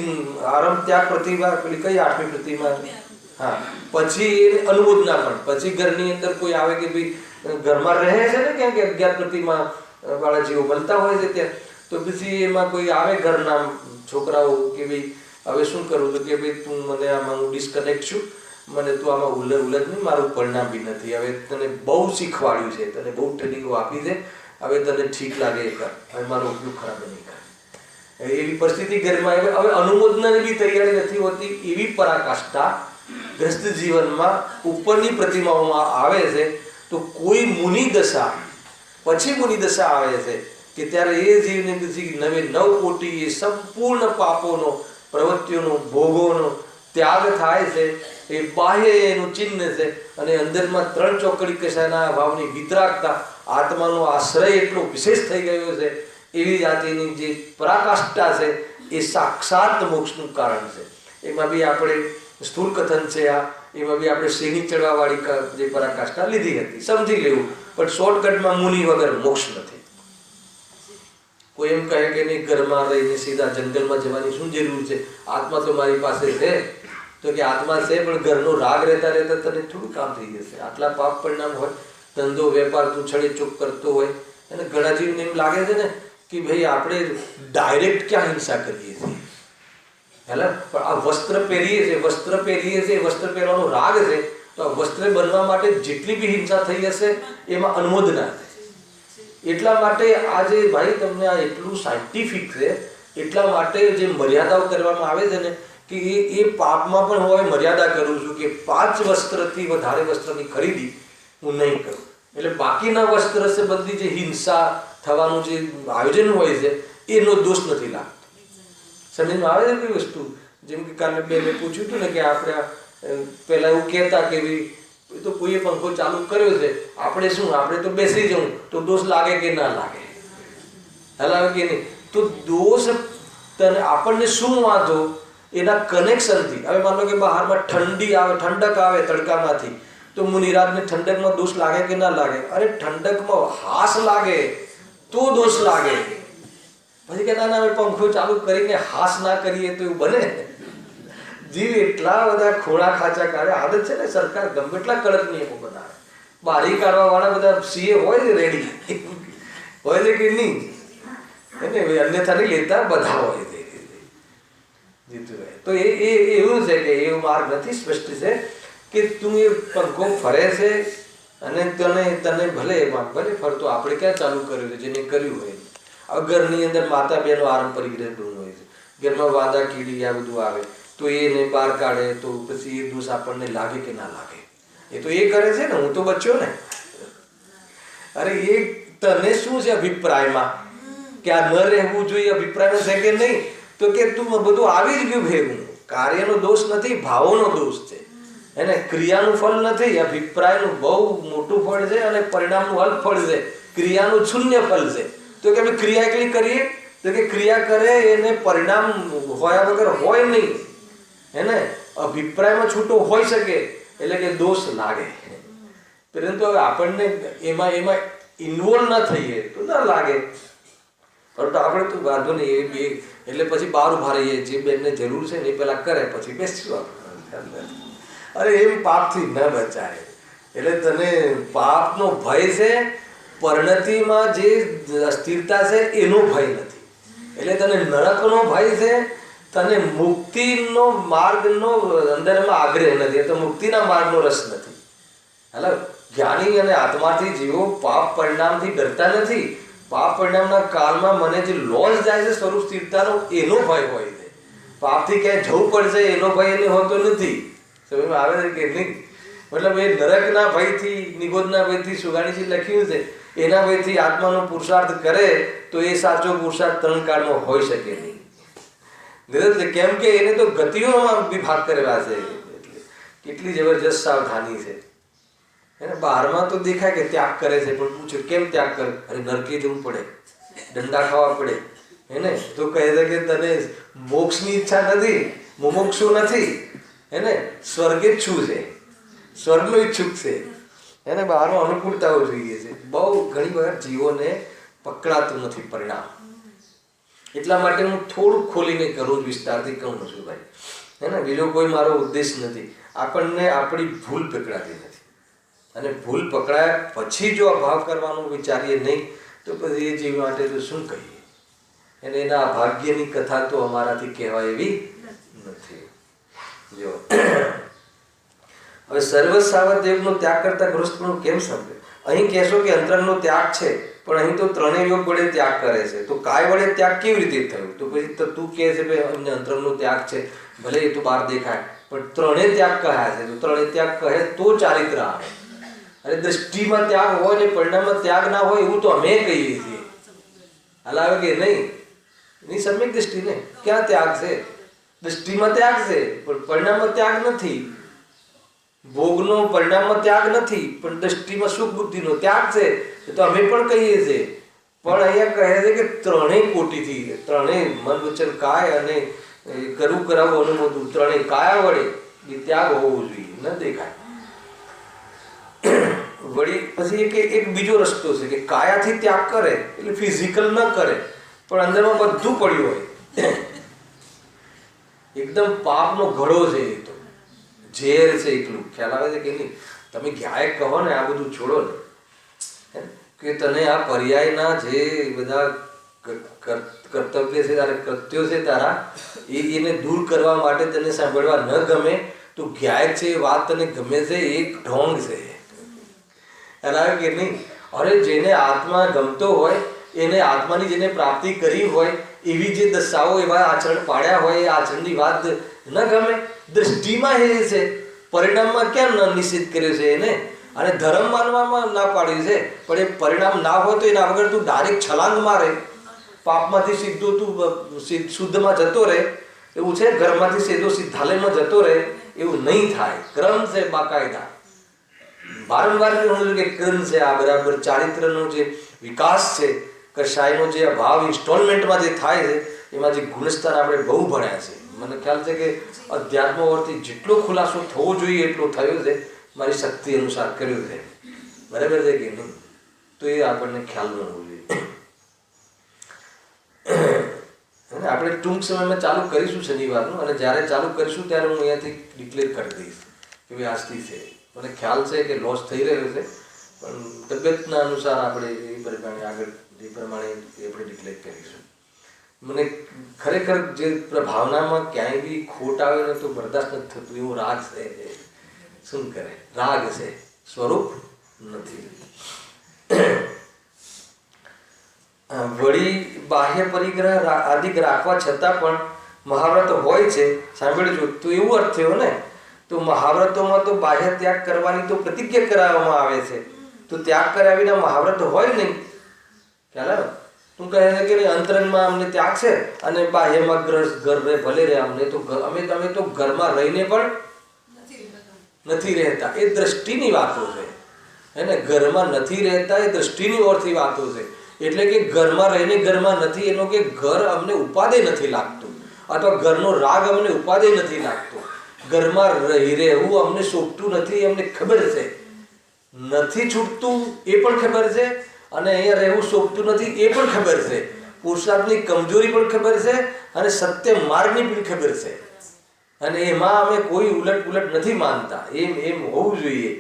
આરંભ ત્યાગ પ્રતિભા પેલી કઈ 8મી પ્રતિમા, હા, પછી એને અનુમોદના પણ. પછી ઘરની અંદર કોઈ આવે કે ભાઈ ઘરમાં રહે છે ને ક્યાં કે 11 પ્રતિમા વાળા જેવો બનતા હોય છે ત્યાં, તો પછી એમાં કોઈ આવે ઘરના છોકરાઓ કે ભાઈ હવે શું કરું, તો કે ભાઈ તું મને આમાં હું ડિસ્કનેક્ટ છું, મને તું આમાં ઉલજ નહીં, મારું પરિણામ બી નથી, હવે તને બહુ શીખવાડ્યું છે, તને બહુ ટ્રેનિંગો આપી છે, હવે તને ઠીક લાગે એ કર, હવે મારો ઉપયોગ ખરાબ નહીં કર. એવી પરિસ્થિતિ ઘરમાં હવે અનુમોદનાની બી તૈયારી નથી હોતી. એવી પરાકાષ્ઠા ગ્રસ્ત જીવનમાં ઉપરની પ્રતિમાઓમાં આવે છે. તો કોઈ મુનિ દશા પછી મુનિ દશા આવે છે કે ત્યારે એ જીવને નવે 9 કોટી એ સંપૂર્ણ પાપોનો, પ્રવૃત્તિઓનો, ભોગોનો ત્યાગ થાય છે. એ બાહ્ય એનું ચિહ્ન છે અને અંદરમાં 3 ચોકડી કશાના ભાવની વિતરાગતા, આત્માનો આશ્રય એટલો વિશેષ થઈ ગયો છે. એવી જાતિની જે પરાકાષ્ઠા છે એ સાક્ષાત મોક્ષનું કારણ છે. એમાં બી આપણે સ્થૂળ કથન છે આ, એમાં બી આપણે શ્રેણી ચડવાવાળી જે પરાકાષ્ઠા લીધી હતી, સમજી લેવું. પણ શોર્ટકટમાં મુનિ વગર મોક્ષ નથી. કોઈ એમ કહે કે નહીં ઘરમાં રહીને સીધા જંગલમાં જવાની શું જરૂર છે, આત્મા તો મારી પાસે છે. તો કે આત્મા છે પણ ઘરનો રાગ રહેતા રહેતા તને થોડું કામ થઈ જશે. આટલા પાપ પરિણામ હોય, ધંધો વેપાર તું છડે ચોક કરતો હોય, અને ઘણા જીવને એમ લાગે છે ને કે ભાઈ આપણે ડાયરેક્ટ ક્યાં હિંસા કરીએ છીએ, હેલા, પણ આ વસ્ત્ર પહેરીએ છીએ, વસ્ત્ર પહેરવાનો રાગ છે, તો આ વસ્ત્ર બનવા માટે જેટલી બી હિંસા થઈ હશે એમાં અનુમોદના છે. એટલા માટે આ જે ભાઈ તમને આ એટલું સાયન્ટિફિક છે, એટલા માટે જે મર્યાદાઓ કરવામાં આવે છે ને કે એ પાપમાં પણ હું હવે મર્યાદા કરું છું કે 5 વસ્ત્રથી વધારે વસ્ત્રની ખરીદી હું નહીં કરું. એટલે બાકીના વસ્ત્ર સંબંધી જે હિંસા થવાનું જે આયોજન હોય છે એનો દોષ નથી લાગતો. સમજમાં આવે છે કઈ વસ્તુ? જેમ કે કાલે મેં પૂછ્યું હતું ને કે આપણે પહેલા એવું કહેતા કે ભાઈ તો કોઈએ પંખો ચાલુ કર્યો છે, આપણે શું, આપણે તો બેસી જવું, તો દોષ લાગે કે ના લાગે, હલાવે કે નહીં? તો દોષ તને આપણને શું વાંધો એના કનેક્શનથી. હવે માનો કે બહારમાં ઠંડી આવે, ઠંડક આવે તડકામાંથી, તો મુનિરાજને ઠંડકમાં દોષ લાગે કે ના લાગે? અરે ઠંડકમાં હાસ લાગે તો દોષ લાગે. પછી કે ના હવે પંખો ચાલુ કરીને હાસ ના કરીએ તો એવું બને? જીવ એટલા બધા ખોળા ખાચા કાઢે. આદત છે ને, સરકાર ગમે એટલા કડક નિયમો બનાવે, બારી કાઢવા વાળા બધા સીએ હોય ને રેડી હોય છે કે નહીં, એને અન્યથા નહીં લેતા, બધા હોય છે. તો એ એવું છે કે એવો માર્ગ નથી. સ્પષ્ટ છે કે તું એ પંખો ફરે છે અને તને ભલે ફરતો, આપણે ક્યાં ચાલુ કર્યું છે, જેને કર્યું હોય. હવે ઘરની અંદર માતા બહેનો આરંપરિક રહેતું હોય છે, ઘરમાં વાંદા કીડી આ બધું આવે, તો એને બહાર કાઢે તો પછી એ દોષ આપણને લાગે કે ના લાગે? એ તો એ કરે છે ને, હું તો બચ્યો ને. અરે એ તને શું છે અભિપ્રાયમાં કે આ ન રહેવું જોઈએ, અભિપ્રાયમાં છે કે નહીં? તો કે તું બધું આવી જ ગયું ભેગું. કાર્યનો દોષ નથી, ભાવોનો દોષ છે. એને ક્રિયાનું ફળ નથી, અભિપ્રાયનું બહુ મોટું ફળ છે અને પરિણામનું અલ્પ ફળ છે, ક્રિયાનું શૂન્ય ફળ છે. તો કે અમે ક્રિયા એકલી કરીએ, તો કે ક્રિયા કરે એને પરિણામ હોયા વગર હોય નહીં, એને અભિપ્રાયમાં છૂટો હોઈ શકે, એટલે કે દોષ લાગે. પરંતુ હવે આપણને એમાં ઇન્વોલ્વ ના થઈએ તો ના લાગે. પરંતુ આપણે તો વાંધો નહીં, એ એટલે પછી બહાર ઉભા રહીએ, જે બેનને જરૂર છે ને એ પેલા કરે, પછી બેસશું. અરે એમ પાપથી ન બચાય. એટલે તને પાપનો ભય છે, પરિણતિમાં જે અસ્થિરતા છે એનો ભય નથી. એટલે તને નરકનો ભય છે, તને મુક્તિનો માર્ગનો અંદરમાં આગ્રહ નથી, તો મુક્તિના માર્ગનો રસ નથી. એટલે જ્ઞાની અને આત્માથી જીવો પાપ પરિણામથી ડરતા નથી. પાપ પરિણામના કાળમાં મને જે લોસ જાય છે સ્વરૂપ સ્થિરતાનો, એનો ભય હોય છે. પાપથી ક્યાંય જવું પડશે એનો ભય એને હોતો નથી. સમજમાં આવે છે કે નહીં? મતલબ એ નરકના ભયથી, નિગોદના ભયથી સુગાણીજી લખ્યું છે, એના ભયથી આત્માનો પુરુષાર્થ કરે તો એ સાચો પુરુષાર્થ 3 કાળમાં હોઈ શકે નહીં. કેમ કે એને તો ગતિઓમાં વિભાગ કરેલા છે. કેટલી જબરજસ્ત સાવધાની છે. એને બહારમાં તો દેખાય કે ત્યાગ કરે છે, પણ પૂછે કેમ ત્યાગ કરે? અરે નરકે જવું પડે, દંડા ખાવા પડે, એને તો કહે છે કે તને મોક્ષની ઈચ્છા નથી, મુમુક્ષુ નથી, એને સ્વર્ગે જ છું છે, સ્વર્ગનો ઈચ્છુક છે, એને બહારમાં અનુકૂળતાઓ જોઈએ છે. બહુ ઘણી વખત જીવોને પકડાતું નથી પરિણામ. એટલા માટે હું થોડુંક ખોલીને કરું, વિસ્તારથી કહું છું ભાઈ, હે ને. બીજો કોઈ મારો ઉદ્દેશ નથી. આપણને આપણી ભૂલ પકડાતી નથી, અને ભૂલ પકડાયા પછી જો આ ભાવ કરવાનું વિચારીએ નહીં તો પછી એ જીવ માટે તો શું કહીએ. અને એના ભાગ્યની કથા તો અમારાથી કહેવાય એવી નથી. જો હવે સર્વસાવદેવનો ત્યાગ કરતા ગૃહસ્થનો કેમ સમજે? અહીં કહેશો કે અંતરંગનો ત્યાગ છે, પણ અહીં તો ત્રણેય યોગ વડે ત્યાગ કરે છે. તો કાય વડે ત્યાગ કેવી રીતે થયું? તો પછી તું કહે છે ભાઈ અમને અંતરંગનો ત્યાગ છે, ભલે એ તો બહાર દેખાય, પણ ત્રણેય ત્યાગ કહ્યા છે. તો ત્રણેય ત્યાગ કહે તો ચારિત્ર આવે. અને દ્રષ્ટિમાં ત્યાગ હોય ને પરિણામમાં ત્યાગ ના હોય એવું તો અમે કહીએ છીએ. હલાવે કે નહીં? એની સમ્યક દ્રષ્ટિ ને ક્યાં ત્યાગ છે? દ્રષ્ટિમાં ત્યાગ છે પણ પરિણામમાં ત્યાગ નથી. ભોગનો પરિણામમાં ત્યાગ નથી, પણ દ્રષ્ટિમાં સુખ બુદ્ધિનો ત્યાગ છે. એ તો અમે પણ કહીએ છીએ. પણ અહીંયા કહે છે કે ત્રણેય કોટીથી, ત્રણેય મન વચન કાય અને કરવું કરાવવું અનુમોદવું, ત્રણેય કાયા વડે એ ત્યાગ હોવો જોઈએ, ન દેખાય. વળી પછી એક બીજો રસ્તો છે કે કાયાથી ત્યાગ કરે એટલે ફિઝિકલ ન કરે, પણ અંદરમાં બધું પડ્યું હોય. એકદમ પાપનો ઘડો છે, એ તો ઝેર છે એકલું. ખ્યાલ આવે છે કે નહીં? તમે ક્યાંય કહો ને આ બધું છોડો ને, કે તને આ પર્યાયના જે બધા કર્તવ્ય છે તારા, કૃત્યો છે તારા, એને દૂર કરવા માટે તને સાંભળવા ન ગમે તો ક્યાંય છે એ વાત તને ગમે છે, એક ઢોંગ છે. એના કે નહીં? અરે જેને આત્મા ગમતો હોય, એને આત્માની જેને પ્રાપ્તિ કરી હોય, એવી જે દશાઓ એવા આચરણ પાડ્યા હોય, એ આચરણની વાત ન ગમે. દ્રષ્ટિમાં એ છે, પરિણામમાં કેમ ન નિશ્ચિત કર્યો છે એને? અને ધર્મ માનવામાં ના પાડ્યું છે, પણ એ પરિણામ ના હોય તો એના વગર તું ડાયરેક્ટ છલાંગ મારે, પાપમાંથી સીધો તું શુદ્ધમાં જતો રહે એવું છે, ઘરમાંથી સીધો સિદ્ધાલયમાં જતો રહે એવું નહીં થાય. ક્રમ છે બાકાયદા. વારંવાર કહ્યું કે ક્રમ છે આ બરાબર. ચારિત્રનો જે વિકાસ છે, કશાયનો જે ભાવ ઇન્સ્ટોલમેન્ટમાં જે થાય છે, એમાં જે ગુણસ્તર આપણે બહુ ભણ્યા છે. મને ખ્યાલ છે કે અધ્યાત્મવર્થી જેટલો ખુલાસો થવો જોઈએ એટલો થયો છે, મારી શક્તિ અનુસાર કર્યો છે. બરાબર છે કે નહીં? તો એ આપણને ખ્યાલ ન હોવો જોઈએ. આપણે ટૂંક સમયમાં ચાલુ કરીશું શનિવારનું, અને જ્યારે ચાલુ કરીશું ત્યારે હું અહીંયાથી ડિક્લેર કરી દઈશ કે ભાઈ આજથી છે. મને ખ્યાલ છે કે લોસ થઈ રહ્યો છે, પણ તબિયતના અનુસાર આપણે એ પ્રમાણે આગળ જે પ્રમાણે આપણે ડિક્લેર કરીશું. મને ખરેખર જે ભાવનામાં ક્યાંય બી ખોટ આવે ને તો બરદાસ્ત નથી થતું. એવું રાગ છે, શું કરે? રાગ છે, સ્વરૂપ નથી. વળી બાહ્ય પરિગ્રહ આદિક રાખવા છતાં પણ મહાવ્રત હોય છે, સાંભળજો. તો એવું અર્થ થયો ને, તો મહાવ્રતોમાં તો બાહ્ય ત્યાગ કરવાની તો પ્રતિજ્ઞા કરાવવામાં આવે છે, તો ત્યાગ કર્યા વિના મહાવ્રત હોય નહીં. ખ્યાલ આવે? તું કહે છે કે અંતરંગમાં અમને ત્યાગ છે અને બાહ્યમાં ઘર ભલે રહે, અમને તો અમે તો ઘરમાં રહીને પણ નથી રહેતા. એ દ્રષ્ટિની વાતો છે, એને ઘરમાં નથી રહેતા એ દ્રષ્ટિની ઓરથી વાતો છે. એટલે કે ઘરમાં રહીને ઘરમાં નથી, એનો કે ઘર અમને ઉપાદેય નથી લાગતું, અથવા ઘરનો રાગ અમને ઉપાદેય નથી લાગતો. ઘરમાં રહી રહેવું અમને શોભતું નથી, અમને ખબર છે. નથી છૂટતું એ પણ ખબર છે, અને અહીંયા રહેવું શોભતું નથી એ પણ ખબર છે. પુરુષાર્થની કમજોરી પણ ખબર છે, અને સત્ય માર્ગની પણ ખબર છે. અને એમાં અમે કોઈ ઉલટ પુલટ નથી માનતા. એમ હોવું જોઈએ.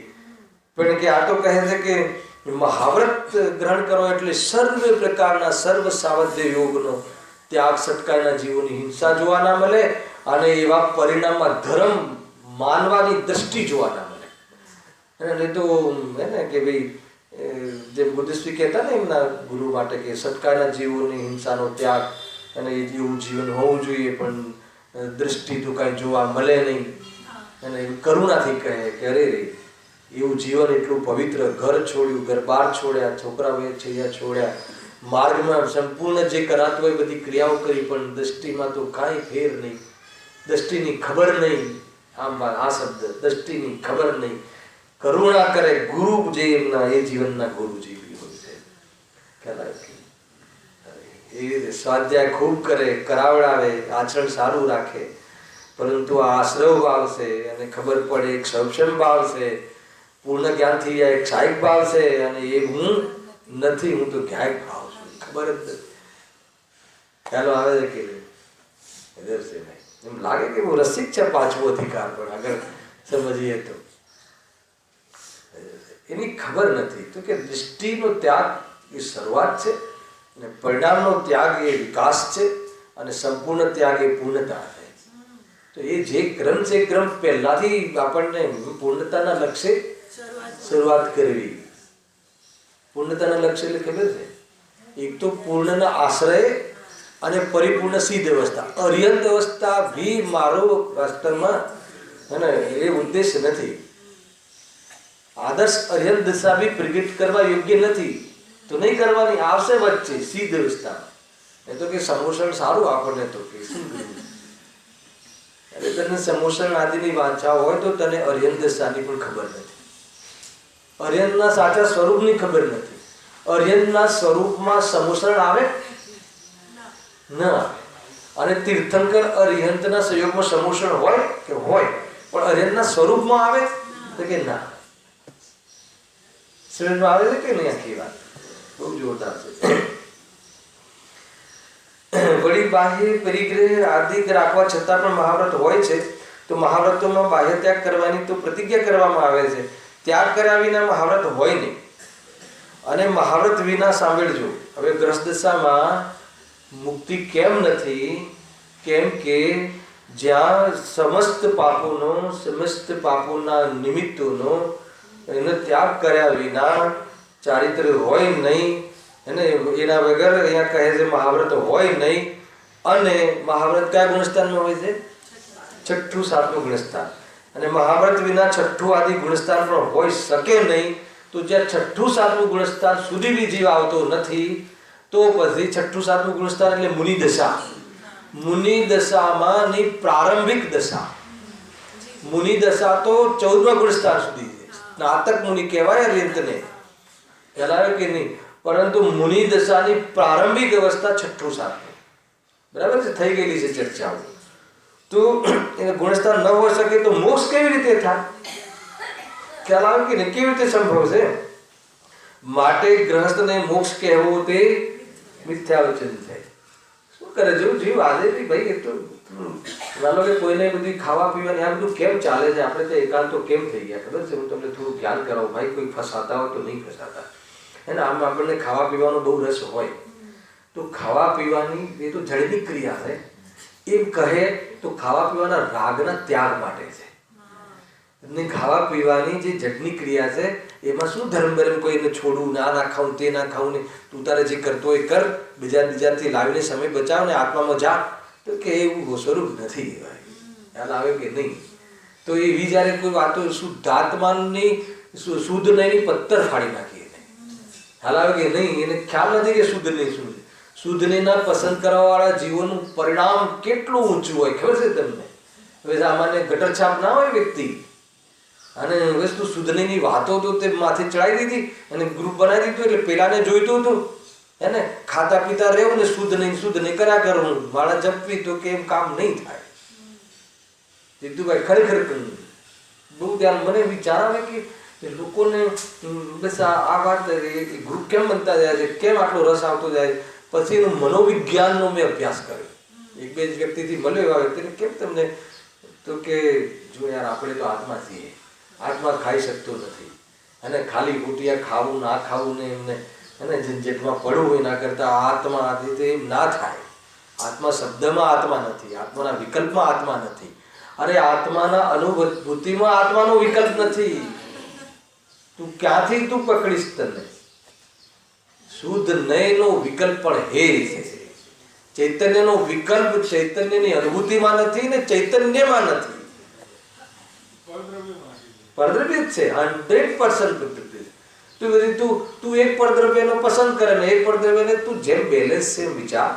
પણ કે આ તો કહે છે કે મહાવ્રત ગ્રહણ કરો એટલે સર્વ પ્રકારના સર્વ સાવધ્ય યોગનો ત્યાગ, સટકાયના જીવોની હિંસા જોવા ના મળે, અને એવા પરિણામમાં ધર્મ માનવાની દ્રષ્ટિ જોવા ના મળે. અને તો હે ને કે ભાઈ જે બુદ્ધિસ્ટ કહેતા ને એમના ગુરુ માટે કે સટકાયના જીવોની હિંસાનો ત્યાગ, અને એવું જીવન હોવું જોઈએ, પણ દ્રષ્ટિ તો કાંઈ જોવા મળે નહીં. અને કરુણાથી કહે કે અરે રે એવું જીવન એટલું પવિત્ર, ઘર છોડ્યું, ઘર બહાર છોડ્યા, છોકરાઓએ છૈયા છોડ્યા, માર્ગમાં સંપૂર્ણ જે કરાતું હોય બધી ક્રિયાઓ કરી, પણ દ્રષ્ટિમાં તો કાંઈ ફેર નહીં. દ્રષ્ટિની ખબર નહીં. આમ આ શબ્દ દ્રષ્ટિની ખબર નહીં. કરુણા કરે ગુરુ જે એમના, એ જીવનના ગુરુ જેવી હોય છે. ખ્યાલ એ સ્વાધ્યાય ખૂબ કરે, કરાવડાવે, આચરણ સારું રાખે, પરંતુ આ આશ્રવ ભાવ છે, અને ખબર પડે ક્ષમક્ષમ ભાવ છે, પૂર્ણ જ્ઞાનથી એક સહાયક ભાવ છે અને એ હું નથી, હું તો જ્ઞાયક ભાવ છું, ખબર જ નથી. ખ્યાલો આવે છે કે નહીં? એમ લાગે કે હું રસિક છે પાંચમો અધિકાર, પણ આગળ સમજીએ તો એની ખબર નથી. તો કે દૃષ્ટિનો ત્યાગ એ શરૂઆત છે અને પરિણામનો ત્યાગ એ વિકાસ છે અને સંપૂર્ણ ત્યાગ એ પૂર્ણતા છે. તો એ જે ક્રમ છે એ ક્રમ પહેલાથી આપણને પૂર્ણતાના લક્ષ્ય શરૂઆત કરવી. પૂર્ણતાના લક્ષ્ય એટલે ખબર છે, એક તો પૂર્ણના આશ્રય અને પરિપૂર્ણ સિદ્ધ અવસ્થા. અર્યંત અવસ્થા બી મારો વાસ્તવમાં હે ને એ ઉદ્દેશ નથી. આદર્શ અર્યંત દશા બી પ્રગટ કરવા યોગ્ય નથી, તો નહીં કરવાની, આવશે વચ્ચે સિદ્ધ અવસ્થા. એ તો કે સમોષણ સારું આપણને, તો કે શું કરવું? એટલે તને સમોષણ આદિની વાંચા હોય તો તને અર્યંત દશાની પણ ખબર નથી, અર્યંતના સાચા સ્વરૂપની ખબર નથી. અર્યંતના સ્વરૂપમાં સમોષણ આવે ન આવે. અને તીર્થંકર અર્યંતના સંયોગમાં સમોષણ હોય કે હોય, પણ અર્યંતના સ્વરૂપમાં આવે તો કે ના. સમજમાં આવે છે કે નહીં? આખી વાત બહુ જોરદાર છે. વળી બાહ્ય પરિગ્રહ આદિ રાખવા છતાં પણ મહાવ્રત હોય છે, તો મહાવ્રતોમાં બાહ્ય ત્યાગ કરવાની તો પ્રતિજ્ઞા કરવામાં આવે છે. ત્યાગ કર્યા વિના મહાવ્રત હોય નહીં. અને મહાવ્રત વિના સાંભળજો, હવે ગ્રસ્ત દશામાં મુક્તિ કેમ નથી? કેમ કે જ્યાં સમસ્ત પાપોના નિમિત્તોનો એનો ત્યાગ કર્યા વિના ચારિત્ર હોય નહીં, અને એના વગર અહીંયા કહે છે મહાવ્રત હોય નહીં. અને મહાવ્રત કયા ગુણસ્થાનમાં હોય છે? છઠ્ઠું સાતમું ગુણસ્થાન. અને મહાવ્રત વિના છઠ્ઠું આદિ ગુણસ્થાન પણ હોઈ શકે નહીં. તો જ્યાં છઠ્ઠું સાતમું ગુણસ્થાન સુધી બી જીવ આવતો નથી, તો પછી છઠ્ઠું સાતમું ગુણસ્થાન એટલે મુનિ દશા. મુનિ દશામાંની પ્રારંભિક દશા. મુનિ દશા તો 14મા ગુણસ્થાન સુધી છે. સ્નાતક મુનિ કહેવાય અર્યંતને, ખ્યાલ આવે કે નહીં? પરંતુ મુનિ દશાની પ્રારંભિક અવસ્થા છઠ્ઠું સાતમું, બરાબર છે, થઈ ગયેલી છે ચર્ચાઓ. તો એને ગુણસ્થાન ન હોઈ શકે તો મોક્ષ કેવી રીતે થાય? ખ્યાલ આવે કે નહીં? કેવી રીતે સંભવ છે? માટે ગ્રહસ્થને મોક્ષ કહેવો તે મિથ્યાવચન છે. શું કરે જો જીવ આજે બી ભાઈ, એ તો માનો કે કોઈને બધી ખાવા પીવાની આ બધું કેમ ચાલે છે? આપણે તો એકાંતો કેમ થઈ ગયા ખબર છે? હું તમને થોડું ધ્યાન કરાવું ભાઈ. કોઈ ફસાતા હોય તો નહીં ફસાતા, એને આમ આપણને ખાવા પીવાનો બહુ રસ હોય તો ખાવા પીવાની એ તો જળની ક્રિયા છે. એમ કહે તો ખાવા પીવાના રાગના ત્યાગ માટે છે. ખાવા પીવાની જે જડની ક્રિયા છે એમાં શું ધર્મ કોઈને છોડવું, ના ખાવું, તે ના ખાવું ને, તું તારે જે કરતો હોય કર, બીજાથી લાવીને સમય બચાવ ને આત્મામાં જા. તો કે એવું સ્વરૂપ નથી. ખ્યાલ આવે કે નહીં? તો એવી જયારે કોઈ વાતો શુદ્ધાત્માની શુદ્ધ નહીં પથ્થર ફાડી નાખી એને. ખ્યાલ આવે કે નહીં? એને ખ્યાલ નથી કે શુદ્ધ નહીં શુદ્ધ. શુદ્ધ નહીં ના પસંદ કરવા વાળા જીવોનું પરિણામ કેટલું ઊંચું હોય ખબર છે તમને? હવે સામાન્ય ગટર છાપ ના હોય વ્યક્તિ, અને વસ્તુ શુદ્ધની વાતો તો તે માથે ચડાવી દીધી અને ગ્રુપ બનાવી દીધું, એટલે પેલાને જોઈતું હતું હે ને, ખાતા પીતા રહેવું ને શુદ્ધ નહીં કર્યા કરવું, માળા જપવી, તો કેમ કામ નહીં થાય. જીતુભાઈ ખરેખર બહુ ધ્યાન, મને વિચાર આવે કે લોકોને બસ આ વાત ગ્રુપ કેમ બનતા જાય છે, કેમ આટલો રસ આવતો જાય. પછી એનું મનોવિજ્ઞાનનો મેં અભ્યાસ કર્યો. એક બે વ્યક્તિથી મળ્યો, એવા વ્યક્તિને કેમ તમને, તો કે જો યાર આપણે તો આત્મા છીએ, આત્મા ખાઈ શકતો નથી, અને ખાલી ગોટિયા ખાવું ના ખાવું ને એમને અને ઝંઝટમાં પડવું એના કરતાં આત્મા આદિ એમ ના થાય. આત્મા શબ્દમાં આત્મા નથી, આત્માના વિકલ્પમાં આત્મા નથી. અરે આત્માના અનુભૂતિમાં આત્માનો વિકલ્પ નથી. તું ક્યાંથી તું પકડીશ? તને શુદ્ધ નયનો વિકલ્પ પણ હે છે. ચૈતન્યનો વિકલ્પ ચૈતન્યની અનુભૂતિમાં નથી ને ચૈતન્યમાં નથી, પરદ્રવ્ય છે. 100% પરદ્રવ્ય. તું એક પરદ્રવ્યનો પસંદ કરે ને એક પરદ્રવ્યને તું જેમ બેલેન્સ છે વિચાર,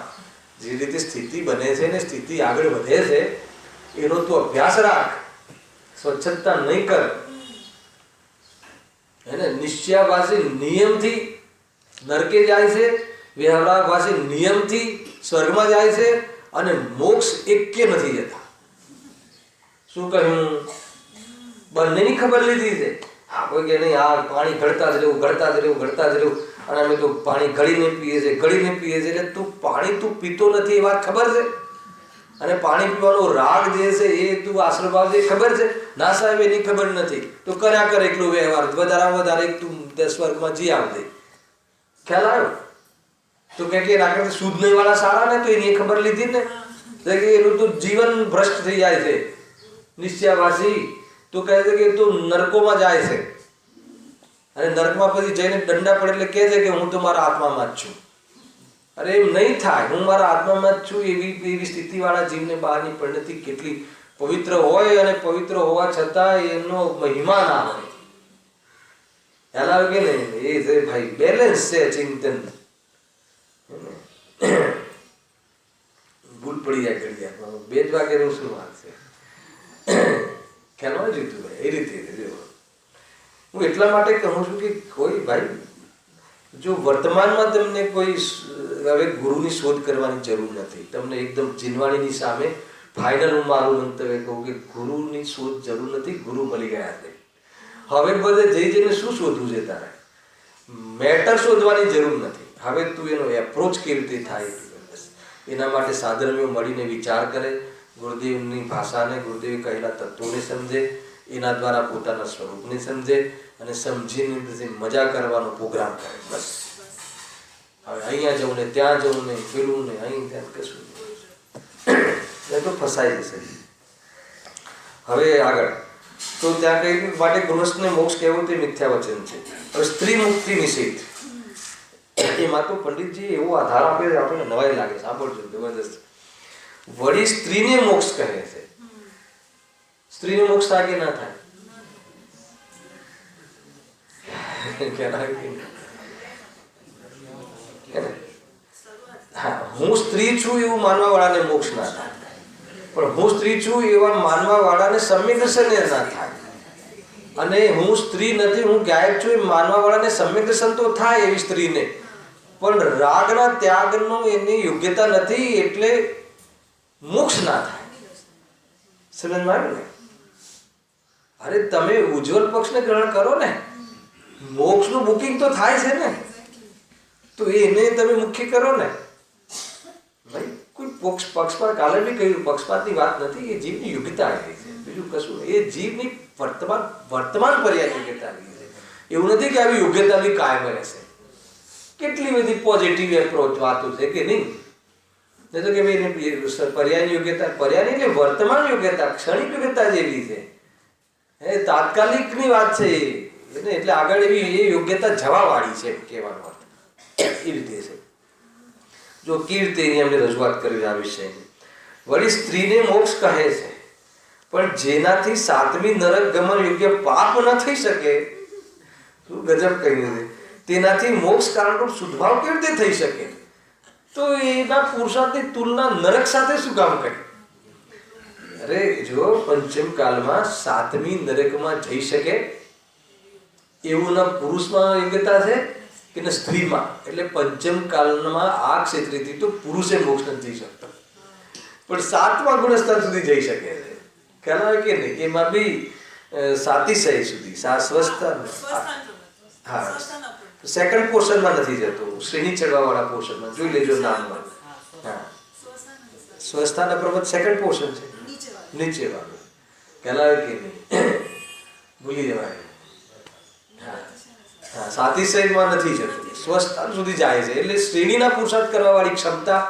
જે રીતે સ્થિતિ બને છે ને સ્થિતિ આગળ વધે છે એનો તું અભ્યાસ રાખ. સ્વચ્છતા નહીં કર એને. નિશ્ચયાભાસી નિયમથી નરકે જાય છે, વ્યવહારભાસી નિયમથી સ્વર્ગમાં જાય છે, અને મોક્ષ એકે નથી જતા. શું કહ્યું? બંનેની ખબર લીધી છે. હા, કોઈ કે નહીં આ પાણી ગળતા જ રહેવું અને અમે તો પાણી ગળીને પીએ છીએ એટલે તું પાણી તું પીતો નથી એ વાત ખબર છે? અને પાણી પીવાનો રાગ જે છે એ તું આશ્રભાવ છે ખબર છે? ના સાહેબ એની ખબર નથી. તો કર્યા કરે એટલો વ્યવહાર, વધારે તું 10 વર્ગમાં જી આવજે. ખ્યાલ આવ્યો? તો કે રાખે શુદ્ધ નહીં વાળા સારા ને, તો એની ખબર લીધી ને કે એનું તો જીવન ભ્રષ્ટ થઈ જાય છે. નિશ્ચયવાસી તો કહે છે કે તું નરકોમાં જાય છે અને નરકમાં પછી જઈને દંડા પડે એટલે કહે છે કે હું તો મારા આત્મામાં જ છું. અરે એમ નહીં થાય, હું મારા આત્મામાં જ છું એવી સ્થિતિવાળા જીવને બહારની પરિણતિ કેટલી પવિત્ર હોય અને પવિત્ર હોવા છતાં એનો મહિમા ના હોય. ખ્યાલ આવે કે નહીં? એ છે ભાઈ બેલેન્સ છે ચિંતન. ભૂલ પડી જાય ઘડિયાળમાં 2 વાગ્યાનું શું વાત છે? ખ્યાલ હોય જોઈતું ભાઈ એ રીતે હું એટલા માટે કહું છું કે કોઈ ભાઈ જો વર્તમાનમાં તમને કોઈ હવે ગુરુની શોધ કરવાની જરૂર નથી. તમને એકદમ જીનવાણીની સામે ફાઇનલ હું મારું મંતવ્ય કહું કે ગુરુની શોધ જરૂર નથી. ગુરુ મળી ગયા છે. હવે બધે જઈને શું શોધવું છે તારે? મેટર શોધવાની જરૂર નથી. હવે તું એનો એપ્રોચ કેવી રીતે થાય એના માટે સાધર્મીઓ મળીને વિચાર કરે, ગુરુદેવની ભાષાને, ગુરુદેવે કહેલા તત્વોને સમજે, એના દ્વારા પોતાના સ્વરૂપને સમજે અને સમજીને મજા કરવાનો પ્રોગ્રામ કરે. બસ હવે અહીંયા જવું ને ત્યાં જવું ને પેલું ને અહીં ત્યાં કશું એ તો ફસાઈ જશે. હવે આગળ તો ત્યાં કઈ માટે ગૃહસ્થને મોક્ષ કહેવું તે મિથ્યા વચન છે. હવે સ્ત્રી મુક્તિ નિષેધ એમાં તો પંડિતજી એવો આધાર આપે આપણને નવાઈ લાગે. સાંભળજો જબરદસ્ત. વળી સ્ત્રીને મોક્ષ કહે છે. સ્ત્રીને મોક્ષ થાય કે ના થાય? હું સ્ત્રી છું એવું માનવા વાળાને મોક્ષ ના થાય, પણ હું સ્ત્રી છું એવા માનવા વાળાને સમ્યક દર્શન ના થાય. અને હું સ્ત્રી નથી, હું ગાયક છું એ માનવા વાળાને સમ્યક દર્શન તો થાય એવી સ્ત્રીને, પણ રાગના ત્યાગનો એની યોગ્યતા નથી એટલે મોક્ષ ના થાય. સમજમાં આવ્યું ને? અરે તમે ઉજ્જવલ પક્ષને ગ્રહણ કરો ને, મોક્ષનું બુકિંગ તો થાય છે ને, તો એને તમે મુખ્ય કરો ને ભાઈ. કોઈ પક્ષપાત, કાલે બી કહ્યું પક્ષપાતની વાત નથી, એ જીવની યોગ્યતા આવી છે, બીજું કશું નહીં. એ જીવની વર્તમાન પર્યાય યોગ્યતા આવી છે. એવું નથી કે આવી યોગ્યતા બી કાયમ રહેશે. કેટલી બધી પોઝિટિવ એપ્રોચ વાતો છે કે નહીં? નહીં તો કે ભાઈ પર્યાયની યોગ્યતા, પર્યાયની એટલે વર્તમાન યોગ્યતા, ક્ષણિક યોગ્યતા જેવી છે, એ તાત્કાલિકની વાત છે એટલે આગળ એવી એ યોગ્યતા જવાવાળી છે કહેવાનો અર્થ એ રીતે છે. જો કેવી રીતે એની અમને રજૂઆત કરવી આ વિષયની. વળી સ્ત્રીને મોક્ષ કહે છે, પણ જેનાથી 7મી નરક ગમન યોગ્ય પાપ ન થઈ શકે, શું ગજબ કહ્યું છે, તેનાથી મોક્ષ કારણરૂપ શુદ્ધભાવ કેવી રીતે થઈ શકે? તો એના પુરુષાર્થની તુલના નરક સાથે શું કામ કરી? અરે જો પંચમ કાલમાં 7મી નરકમાં જઈ શકે એવું ના પુરુષમાં યોગ્યતા છે કે ન સ્ત્રીમાં? એટલે પંચમ કાલમાં આ ક્ષેત્રેથી તો પુરુષે મોક્ષ નથી જઈ શકતો, પણ 7મા ગુણસ્તર સુધી જઈ શકે છે. ખ્યાલ આવે કે નહીં? એમાં બી સાતિશય સુધી સ્વસ્થાન, હા, સેકન્ડ પોર્શનમાં નથી જતો, શ્રેણી ચડવા વાળા પોર્શનમાં જોઈ લેજો નામમાં. હા, સ્વસ્થાન અપ્રમત સેકન્ડ પોર્શન છે, નીચે વાળું. ખ્યાલ આવે કે નહીં? ભૂલી જવાય. હા, સાતિશયમાં નથી જતું, સ્વસ્થાન સુધી જાય છે. એટલે શ્રેણીના પુરુષાર્થ કરવા વાળી ક્ષમતા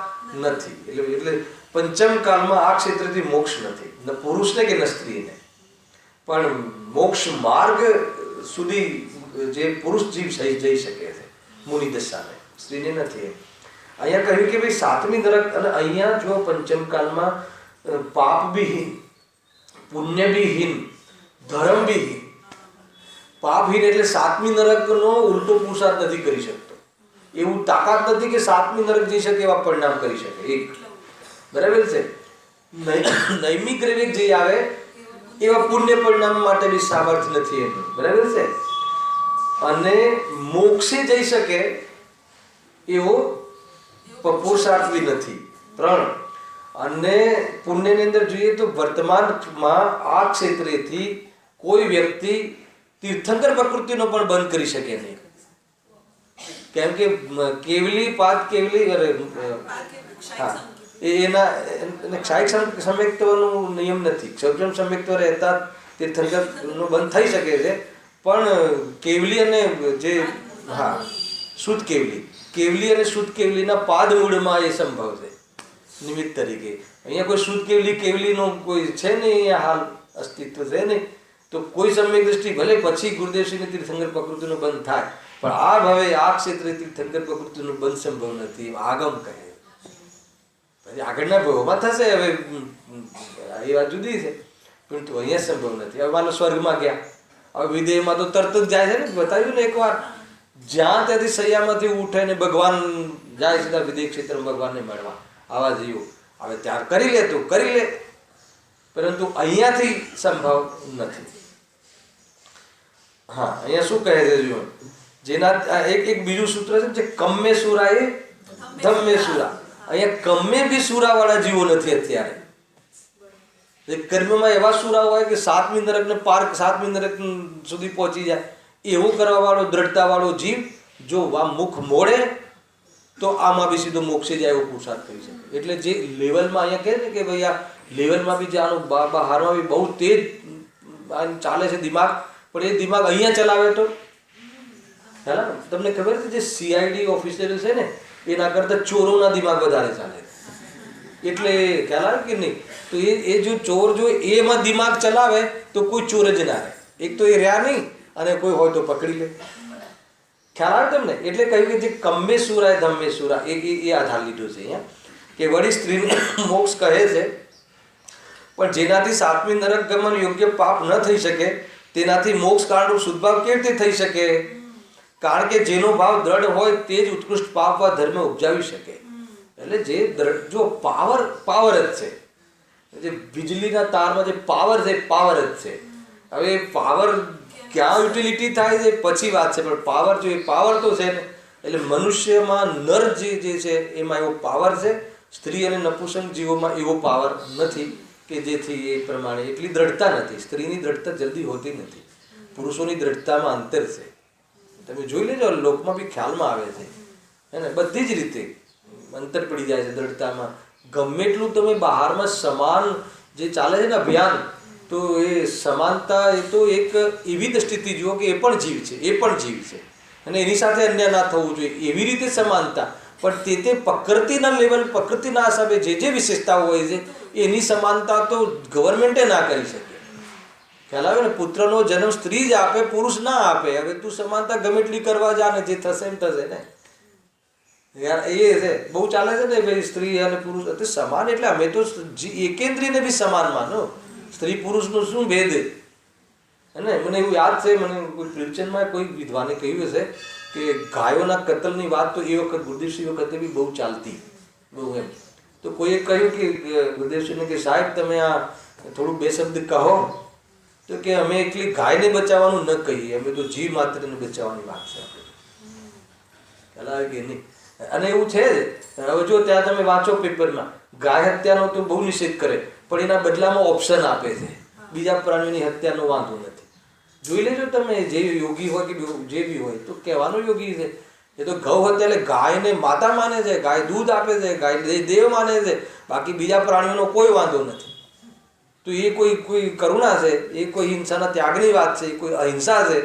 નથી. એટલે પંચમ કાલમાં આ ક્ષેત્રથી મોક્ષ નથી, ન પુરુષને કે ન સ્ત્રીને. પણ મોક્ષ માર્ગ સુધી જે પુરુષ જીવ જઈ શકે છે મુનિ દશાને, સ્ત્રીને નથી. અહીંયા કહ્યું કે ભાઈ 7મી નરક, અને અહીંયા જો પંચમ કાલમાં પાપ બી હીન, પુણ્ય બી હીન, ધર્મ બી હીન. પાપહીન એટલે 7મી નરકનો ઉલટો પુરુષાર્થ નથી કરી શકતો, એવું તાકાત નથી કે 7મી નરક જઈ શકે એવા પરિણામ કરી શકે. એક બરાબર છે. નૈમિક વિવેક જે આવે એવા પુણ્ય પરિણામ માટે બી સામર્થ્ય નથી એનું, બરાબર છે. અને મોક્ષે જઈ શકે એવો પુરુષાર્થ બી નથી. 3 અને પુણ્યની અંદર જોઈએ તો વર્તમાનમાં આ ક્ષેત્રેથી કોઈ વ્યક્તિ તીર્થંકર પ્રકૃતિનો પણ બંધ કરી શકે નહીં. કેમ કે કેવલી પાદ કેવલી હા એના ક્ષાયિક સમ્યક્ત્વનો નિયમ નથી. ક્ષૌત્રમ સમ્યક્ત્વ રહેતા તીર્થંકરનો બંધ થઈ શકે છે, પણ કેવલી અને જે હા શુદ્ધ કેવલી અને શુદ્ધ કેવલીના પાદ મૂળમાં એ સંભવ છે નિમિત્ત તરીકે. અહીંયા કોઈ શુદ્ધ કેવલીનો કોઈ છે નહીં, અહીંયા હાલ અસ્તિત્વ છે નહીં. તો કોઈ સમ્યક દ્રષ્ટિ ભલે પછી ગુરુદેવશ્રીની તીર્થંકર પ્રકૃતિનો બંધ થાય, પણ આ ભાવે આ ક્ષેત્રે તીર્થંકર પ્રકૃતિનો બંધ સંભવ નથી આગમ કહે. પછી આગળના ભાવમાં થશે, હવે એ વાત જુદી છે, પરંતુ અહીંયા સંભવ નથી. હવે માનો સ્વર્ગમાં ગયા, હવે વિદેહમાં તો તરત જ જાય છે ને, બતાવ્યું ને એકવાર જ્યાં ત્યાંથી સૈયામાંથી ઉઠે ને ભગવાન જાય સીધા વિદેહ ક્ષેત્રમાં ભગવાનને મળવા. આવા જીવો હવે ત્યાં કરી લે તો કરી લે, પરંતુ અહીંયાથી સંભવ નથી. હા અહીંયા શું કહે છે જો, જેના એક બીજું સૂત્ર છે જે કમ્મે સુરા એ ધમ્મે સુરા. અહીંયા કમ્મે બી સુરા વાળા જીવો નથી અત્યારે. કર્મમાં એવા સુરા હોય કે સાતમી નરકને પાર, સાતમી નરક સુધી પહોંચી જાય એવું કરવા વાળો દ્રઢતા વાળો જીવ જો આ મુખ મોડે તો આમાં બી સીધો મોક્ષે જાય એવો પુરુષાર્થ કરી શકે. એટલે જે લેવલમાં અહીંયા કહે ને કે ભાઈ આ લેવલમાં બી જે આનું બહારમાં બી બહુ તેજ ચાલે છે દિમાગ, પણ એ દિમાગ અહીંયા ચલાવે તો હેલા તમને ખબર છે જે CID ઓફિસરો છે ને એના કરતાં ચોરોના દિમાગ વધારે ચાલે. એટલે ખ્યાલ આવે કે નહીં? તો એ જો ચોર જો એમાં દિમાગ ચલાવે તો કોઈ ચોર જ ના રહે. એક તો એ રહ્યા નહીં અને કોઈ હોય તો પકડી લે. ખ્યાલ આવે તમને? એટલે કહ્યું કે જે કમ્મે સુરા ધમ્મે સુરા એ આધાર લીધો છે અહીંયા કે વળી સ્ત્રીને મોક્ષ કહે છે, પણ જેનાથી સાતમી નરક ગમન યોગ્ય પાપ ન થઈ શકે તેનાથી મોક્ષ કાળનો શુદ્ધભાવ કેવી રીતે થઈ શકે? કારણ કે જેનો ભાવ દ્રઢ હોય તે જ ઉત્કૃષ્ટ પાપ વા ધર્મ ઉપજાવી શકે. એટલે જે જો પાવર જ છે, જે વીજળીના તારમાં જે પાવર છે પાવર જ છે. હવે પાવર ક્યાં યુટિલિટી થાય છે પછી વાત છે, પણ પાવર જો એ પાવર તો છે ને. એટલે મનુષ્યમાં નર જે છે એમાં એવો પાવર છે, સ્ત્રી અને નપુંસક જીવોમાં એવો પાવર નથી કે જેથી એ પ્રમાણે એટલી દ્રઢતા નથી. સ્ત્રીની દ્રઢતા જલ્દી હોતી નથી, પુરુષોની દ્રઢતામાં અંતર છે. તમે જોઈ લેજો, લોકમાં બી ખ્યાલમાં આવે છે હે ને, બધી જ રીતે અંતર પડી જાય છે દ્રઢતામાં. ગમે એટલું તમે બહારમાં સમાન જે ચાલે છે ને અભિયાન, તો એ સમાનતા એ તો એક એવી સ્થિતિ જુઓ કે એ પણ જીવ છે અને એની સાથે અન્ય ના થવું જોઈએ એવી રીતે સમાનતા. પણ તે પ્રકૃતિના લેવલ, પ્રકૃતિના હિસાબે જે વિશેષતાઓ હોય છે એની સમાનતા તો ગવર્મેન્ટે ના કરી શકે. ખ્યાલ આવે ને? પુત્રનો જન્મ સ્ત્રી જ આપે, પુરુષ ના આપે. હવે તું સમાનતા ગમે એટલી કરવા જા ને જે થશે એમ થશે ને યાર. એ છે બહુ ચાલે છે ને ભાઈ, સ્ત્રી અને પુરુષ સમાન. એટલે અમે તો એકેન્દ્રીને બી સમાન માનો. સ્ત્રી પુરુષનો શું ભેદ હે? મને એવું યાદ છે, મને કોઈ પ્રવચનમાં કોઈ વિદ્વાને કહ્યું હશે કે ગાયોના કતલની વાત તો એ વખત ગુરુદેવશ્રી વખતે બી બહુ ચાલતી બહુ એમ. તો કોઈએ કહ્યું કે ગુરુદેવશ્રીને કે સાહેબ તમે આ થોડું બે શબ્દ કહો. તો કે અમે એકલી ગાયને બચાવવાનું ન કહીએ, અમે તો જીવ માત્રને બચાવવાની વાત છે. ખ્યાલ આવે કે નહીં? અને એવું છે જ. હવે જો ત્યાં તમે વાંચો પેપરમાં, ગાય હત્યાનો તો બહુ નિષેધ કરે, પણ એના બદલામાં ઓપ્શન આપે છે બીજા પ્રાણીઓની હત્યાનો વાંધો નથી. જોઈ લેજો તમે, જે યોગી હોય કે જે બી હોય તો કહેવાનો યોગી છે. એ તો ગૌ હત્યા એટલે ગાયને માતા માને છે, ગાય દૂધ આપે છે, ગાય દેવ માને છે, બાકી બીજા પ્રાણીઓનો કોઈ વાંધો નથી. તો એ કોઈ કરુણા છે, એ કોઈ હિંસાના ત્યાગની વાત છે, એ કોઈ અહિંસા છે,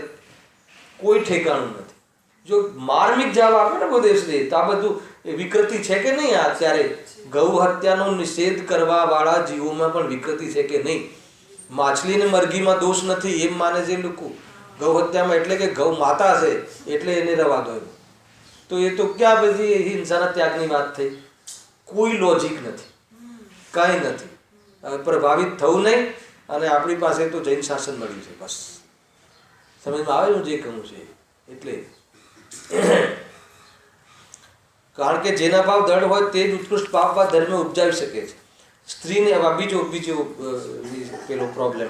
કોઈ ઠેકાણું નથી. જો માર્મિક જવાબ આપે ને ગુરુદેવશ્રી તો આ બધું વિકૃતિ છે કે નહીં? અત્યારે ગૌ હત્યાનો નિષેધ કરવા વાળા જીવોમાં પણ વિકૃતિ છે કે નહીં? માછલી અને મરઘીમાં દોષ નથી એમ માને છે લોકો. ગૌ હત્યામાં એટલે કે ગૌ માતા છે એટલે એને રવા દો. તો એ તો ક્યાં પછી હિંસાના ત્યાગની વાત થઈ? કોઈ લોજિક નથી, કાંઈ નથી. પ્રભાવિત થવું નહીં. અને આપણી પાસે તો જૈન શાસન મળ્યું છે, બસ સમજમાં આવે ને જે કહું છે. એટલે કારણ કે જેના ભાવ દ્રઢ હોય તે જ ઉત્કૃષ્ટ પાપ વા ધર્મ ઉપજાવી શકે છે. સ્ત્રીને બીજો પેલો પ્રોબ્લેમ,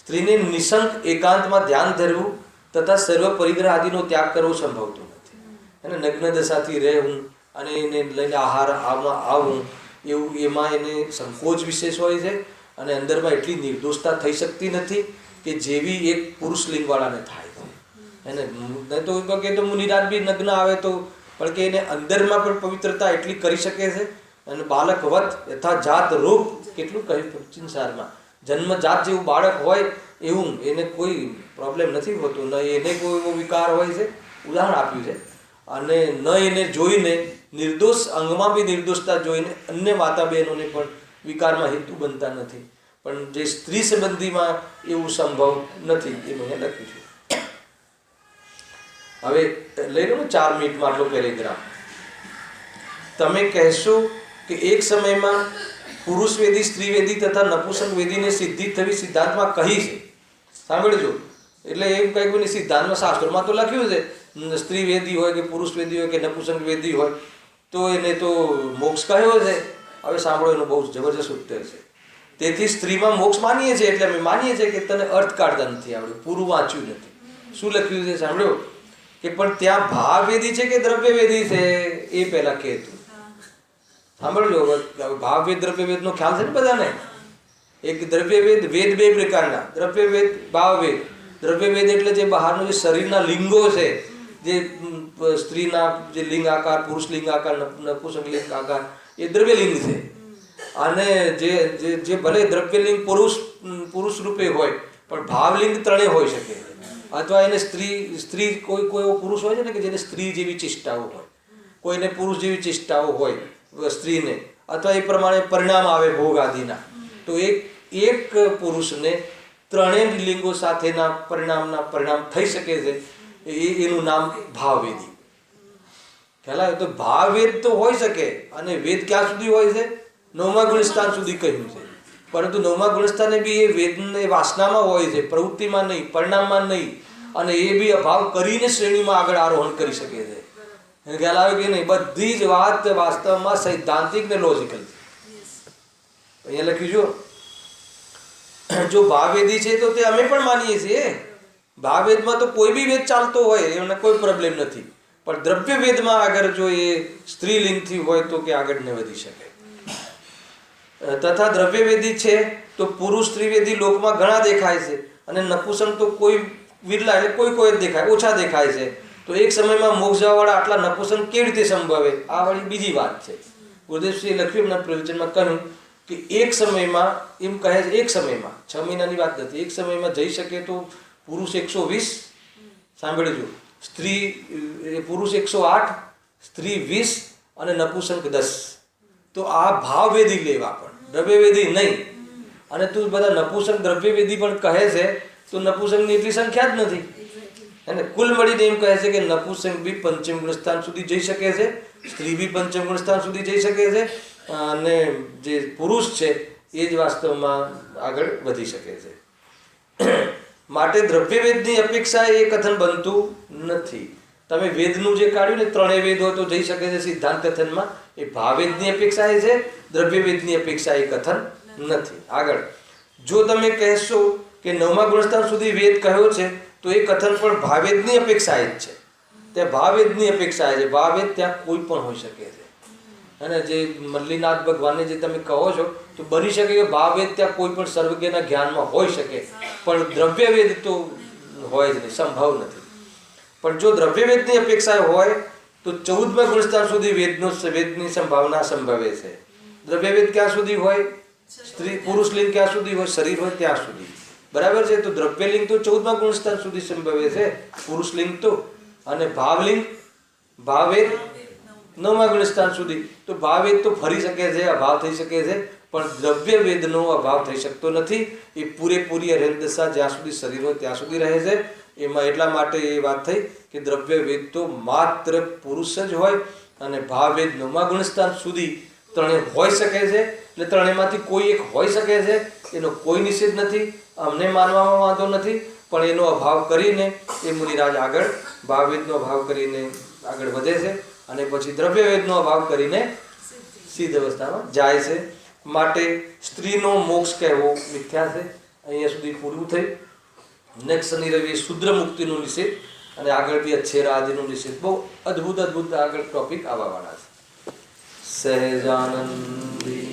સ્ત્રીને નિશંક એકાંતમાં ધ્યાન ધરવું તથા સર્વ પરિગ્રહ આદિનો ત્યાગ કરવો સંભવતો નથી. અને નગ્ન દશાથી રહેવું અને એને લઈને આહાર આવવું એવું એમાં એને સંકોચ વિશેષ હોય છે. અને અંદરમાં એટલી નિર્દોષતા થઈ શકતી નથી કે જેવી એક પુરુષ લિંગવાળાને થાય. એને નહીં તો કે તો મુનિરાજ બી નગ્ન આવે તો પણ કે એને અંદરમાં પણ પવિત્રતા એટલી કરી શકે છે. અને બાળક વત યથા જાત રૂપ કેટલું કહ્યું ચિંસારમાં જન્મજાત જેવું બાળક હોય એવું એને કોઈ પ્રોબ્લેમ નથી હોતો, ન એને કોઈ એવો વિકાર હોય છે, ઉદાહરણ આપ્યું છે. અને ન એને જોઈને નિર્દોષ અંગમાં બી નિર્દોષતા જોઈને અન્ય માતા બહેનોને પણ વિકારમાં હેતુ બનતા નથી. પણ જે સ્ત્રી સંબંધીમાં એવું સંભવ નથી એ મને લખ્યું છે. હવે લઈ લો ને 4 મિનિટમાં આટલો પેરેગ્રાફ. તમે કહેશો કે એક સમયમાં પુરુષ વેદી, સ્ત્રી વેદી તથા નપુંસક વેદીને સિદ્ધિ થવી સિદ્ધાંતમાં કહી છે. સાંભળજો, એટલે એમ કંઈક બની સિદ્ધાંતમાં શાસ્ત્રોમાં તો લખ્યું છે સ્ત્રી વેદી હોય કે પુરુષ વેદી હોય કે નપુંસક વેદી હોય તો એને તો મોક્ષ કહ્યો છે. હવે સાંભળો, એનો બહુ જબરજસ્ત ઉત્તર છે. તેથી સ્ત્રીમાં મોક્ષ માનીએ છીએ એટલે અમે માનીએ છીએ કે તને અર્થ કાઢતા નથી આવડ્યું, પૂરું વાંચ્યું નથી. શું લખ્યું છે સાંભળ્યો કે પણ ત્યાં ભાવ વેદી છે કે દ્રવ્ય વેદી છે એ પહેલા કહેતું. સાંભળજો, ભાવ વેદ દ્રવ્ય વેદનો ખ્યાલ છે ને બધાને. એક દ્રવ્ય વેદ, વેદ 2 પ્રકારના, દ્રવ્ય વેદ, ભાવ વેદ. દ્રવ્ય વેદ એટલે જે બહારનું જે શરીરના લિંગો છે, જે સ્ત્રીના જે લિંગ આકાર, પુરુષ લિંગ આકાર, નપુંસક લિંગ આકાર, એ દ્રવ્ય લિંગ છે. અને જે ભલે દ્રવ્યલિંગ પુરુષ રૂપે હોય પણ ભાવલિંગ ત્રણેય હોઈ શકે. અથવા એને સ્ત્રી કોઈ એવો પુરુષ હોય છે ને કે જેને સ્ત્રી જેવી ચેષ્ટાઓ હોય, કોઈને પુરુષ જેવી ચેષ્ટાઓ હોય સ્ત્રીને, અથવા એ પ્રમાણે પરિણામ આવે ભોગ આદિના. તો એક પુરુષને ત્રણેય લિંગો સાથેના પરિણામ થઈ શકે છે. એનું નામ ભાવવેદી. ખ્યાલ આવે? તો ભાવવેદ તો હોઈ શકે. અને વેદ ક્યાં સુધી હોય છે? 9મા ગુણસ્થાન સુધી કહ્યું છે. પરંતુ 9મા ગુણસ્થાને બી એ વેદને વાસનામાં હોય છે, પ્રવૃત્તિમાં નહીં, પરિણામમાં નહીં. અને એ બી અભાવ કરીને શ્રેણીમાં આગળ આરોહણ કરી શકે છે. ખ્યાલ આવે કે નહીં? બધી જ વાત વાસ્તવમાં સૈદ્ધાંતિક ને લોજિકલ છે. અહીંયા લખ્યું જો ભાવવેદી છે તો તે અમે પણ માનીએ છીએ. ભાવવેદમાં તો કોઈ બી વેદ ચાલતો હોય એમને કોઈ પ્રોબ્લેમ નથી. પણ દ્રવ્ય વેદમાં આગળ જો એ સ્ત્રીલિંગથી હોય તો કે આગળ ન વધી શકે. તથા દ્રવ્ય વેદી છે તો પુરુષ સ્ત્રીવેદી લોકમાં ઘણા દેખાય છે. અને નપુંસક તો કોઈ વિરલા, એટલે કોઈ જ દેખાય, ઓછા દેખાય છે. તો એક સમયમાં મોક્ષ જવાવાળા આટલા નપુંસક કેવી રીતે સંભવે? આ વાળી બીજી વાત છે. ગુરુદેવશ્રીએ લખ્યું એમના પ્રવચનમાં કહ્યું કે એક સમયમાં, એમ કહે છે એક સમયમાં, 6 મહિનાની વાત નથી, એક સમયમાં જઈ શકે તો પુરુષ 120, સાંભળજો, પુરુષ 108, સ્ત્રી 20 અને નપુંસક 10. તો આ ભાવવેદી લેવા પણ, દ્રવ્યવેદી નહીં. અને તું બધા નપુંસક દ્રવ્યવેદી પણ કહે છે તો નપુંસકની એટલી સંખ્યા જ નથી. અને કુલ મળીને એમ કહે છે કે નપુંસક બી 5મ ગુણસ્થાન સુધી જઈ શકે છે, સ્ત્રી બી 5મ ગુણસ્થાન સુધી જઈ શકે છે, અને જે પુરુષ છે એ જ વાસ્તવમાં આગળ વધી શકે છે. માટે દ્રવ્યવેદની અપેક્ષા એ કથન બનતું નથી. તમે વેદનું જે કાઢ્યું ને 3 વેદ હોય તો જઈ શકે છે સિદ્ધાંત કથનમાં, એ ભાવવેદની અપેક્ષા એ છે, દ્રવ્યવેદની અપેક્ષા એ કથન નથી. આગળ જો તમે કહેશો કે 9મા ગુણસ્થાન સુધી વેદ કહ્યો છે તો એ કથન પણ ભાવવેદની અપેક્ષા જ છે. ત્યાં ભાવવેદની અપેક્ષા છે. ભાવવેદ ત્યાં કોઈ પણ હોઈ શકે છે. અને જે મલ્લીનાથ ભગવાનને જે તમે કહો છો તો બની શકે કે ભાવવેદ ત્યાં કોઈ પણ સર્વજ્ઞના જ્ઞાનમાં હોઈ શકે, પણ દ્રવ્યવેદ તો હોય જ નહીં, સંભવ નથી. પણ જો દ્રવ્યવેદની અપેક્ષા હોય તો 14મા ગુણસ્થાન સુધી વેદની સંભાવના સંભવે છે. દ્રવ્યવેદ ક્યાં સુધી હોય? સ્ત્રી પુરુષ લિંગ ક્યાં સુધી હોય? શરીર હોય ત્યાં સુધી. બરાબર છે? તો દ્રવ્યલિંગ તો 14મા ગુણસ્થાન સુધી સંભવે છે, પુરુષ લિંગ તો. અને ભાવલિંગ, ભાવવેદ 9મા ગુણસ્થાન સુધી. તો ભાવવેદ તો ફરી શકે છે, અભાવ થઈ શકે છે, પણ દ્રવ્યવેદનો અભાવ થઈ શકતો નથી. એ પૂરેપૂરી અરેદશા જ્યાં સુધી શરીર હોય ત્યાં સુધી રહે છે. એમાં એટલા માટે એ વાત થઈ કે દ્રવ્યવેદ તો માત્ર પુરુષ જ હોય, અને ભાવવેદ 9મા ગુણસ્થાન સુધી ત્રણેય હોઈ શકે છે. એટલે ત્રણેયમાંથી કોઈ એક હોઈ શકે છે, એનો કોઈ નિષેધ નથી. અમને માનવામાં વાંધો નથી, પણ એનો અભાવ કરીને એ મુનિરાજ આગળ ભાવવેદનો અભાવ કરીને આગળ વધે છે, અને પછી દ્રવ્યવેદનો અભાવ કરીને સિદ્ધ અવસ્થામાં જાય છે. માટે સ્ત્રીનો મોક્ષ કહેવો મિથ્યા છે. અહીંયા સુધી પૂરું થયું. નેક્સ્ટ શનિ રવિ શુદ્ર મુક્તિનો નિષેધ, અને આગળ બી અચ્છેરા આદિનો નિષેધ. બહુ અદ્ભુત આગળ ટોપિક આવવાવાળા છે. સહેજાનંદી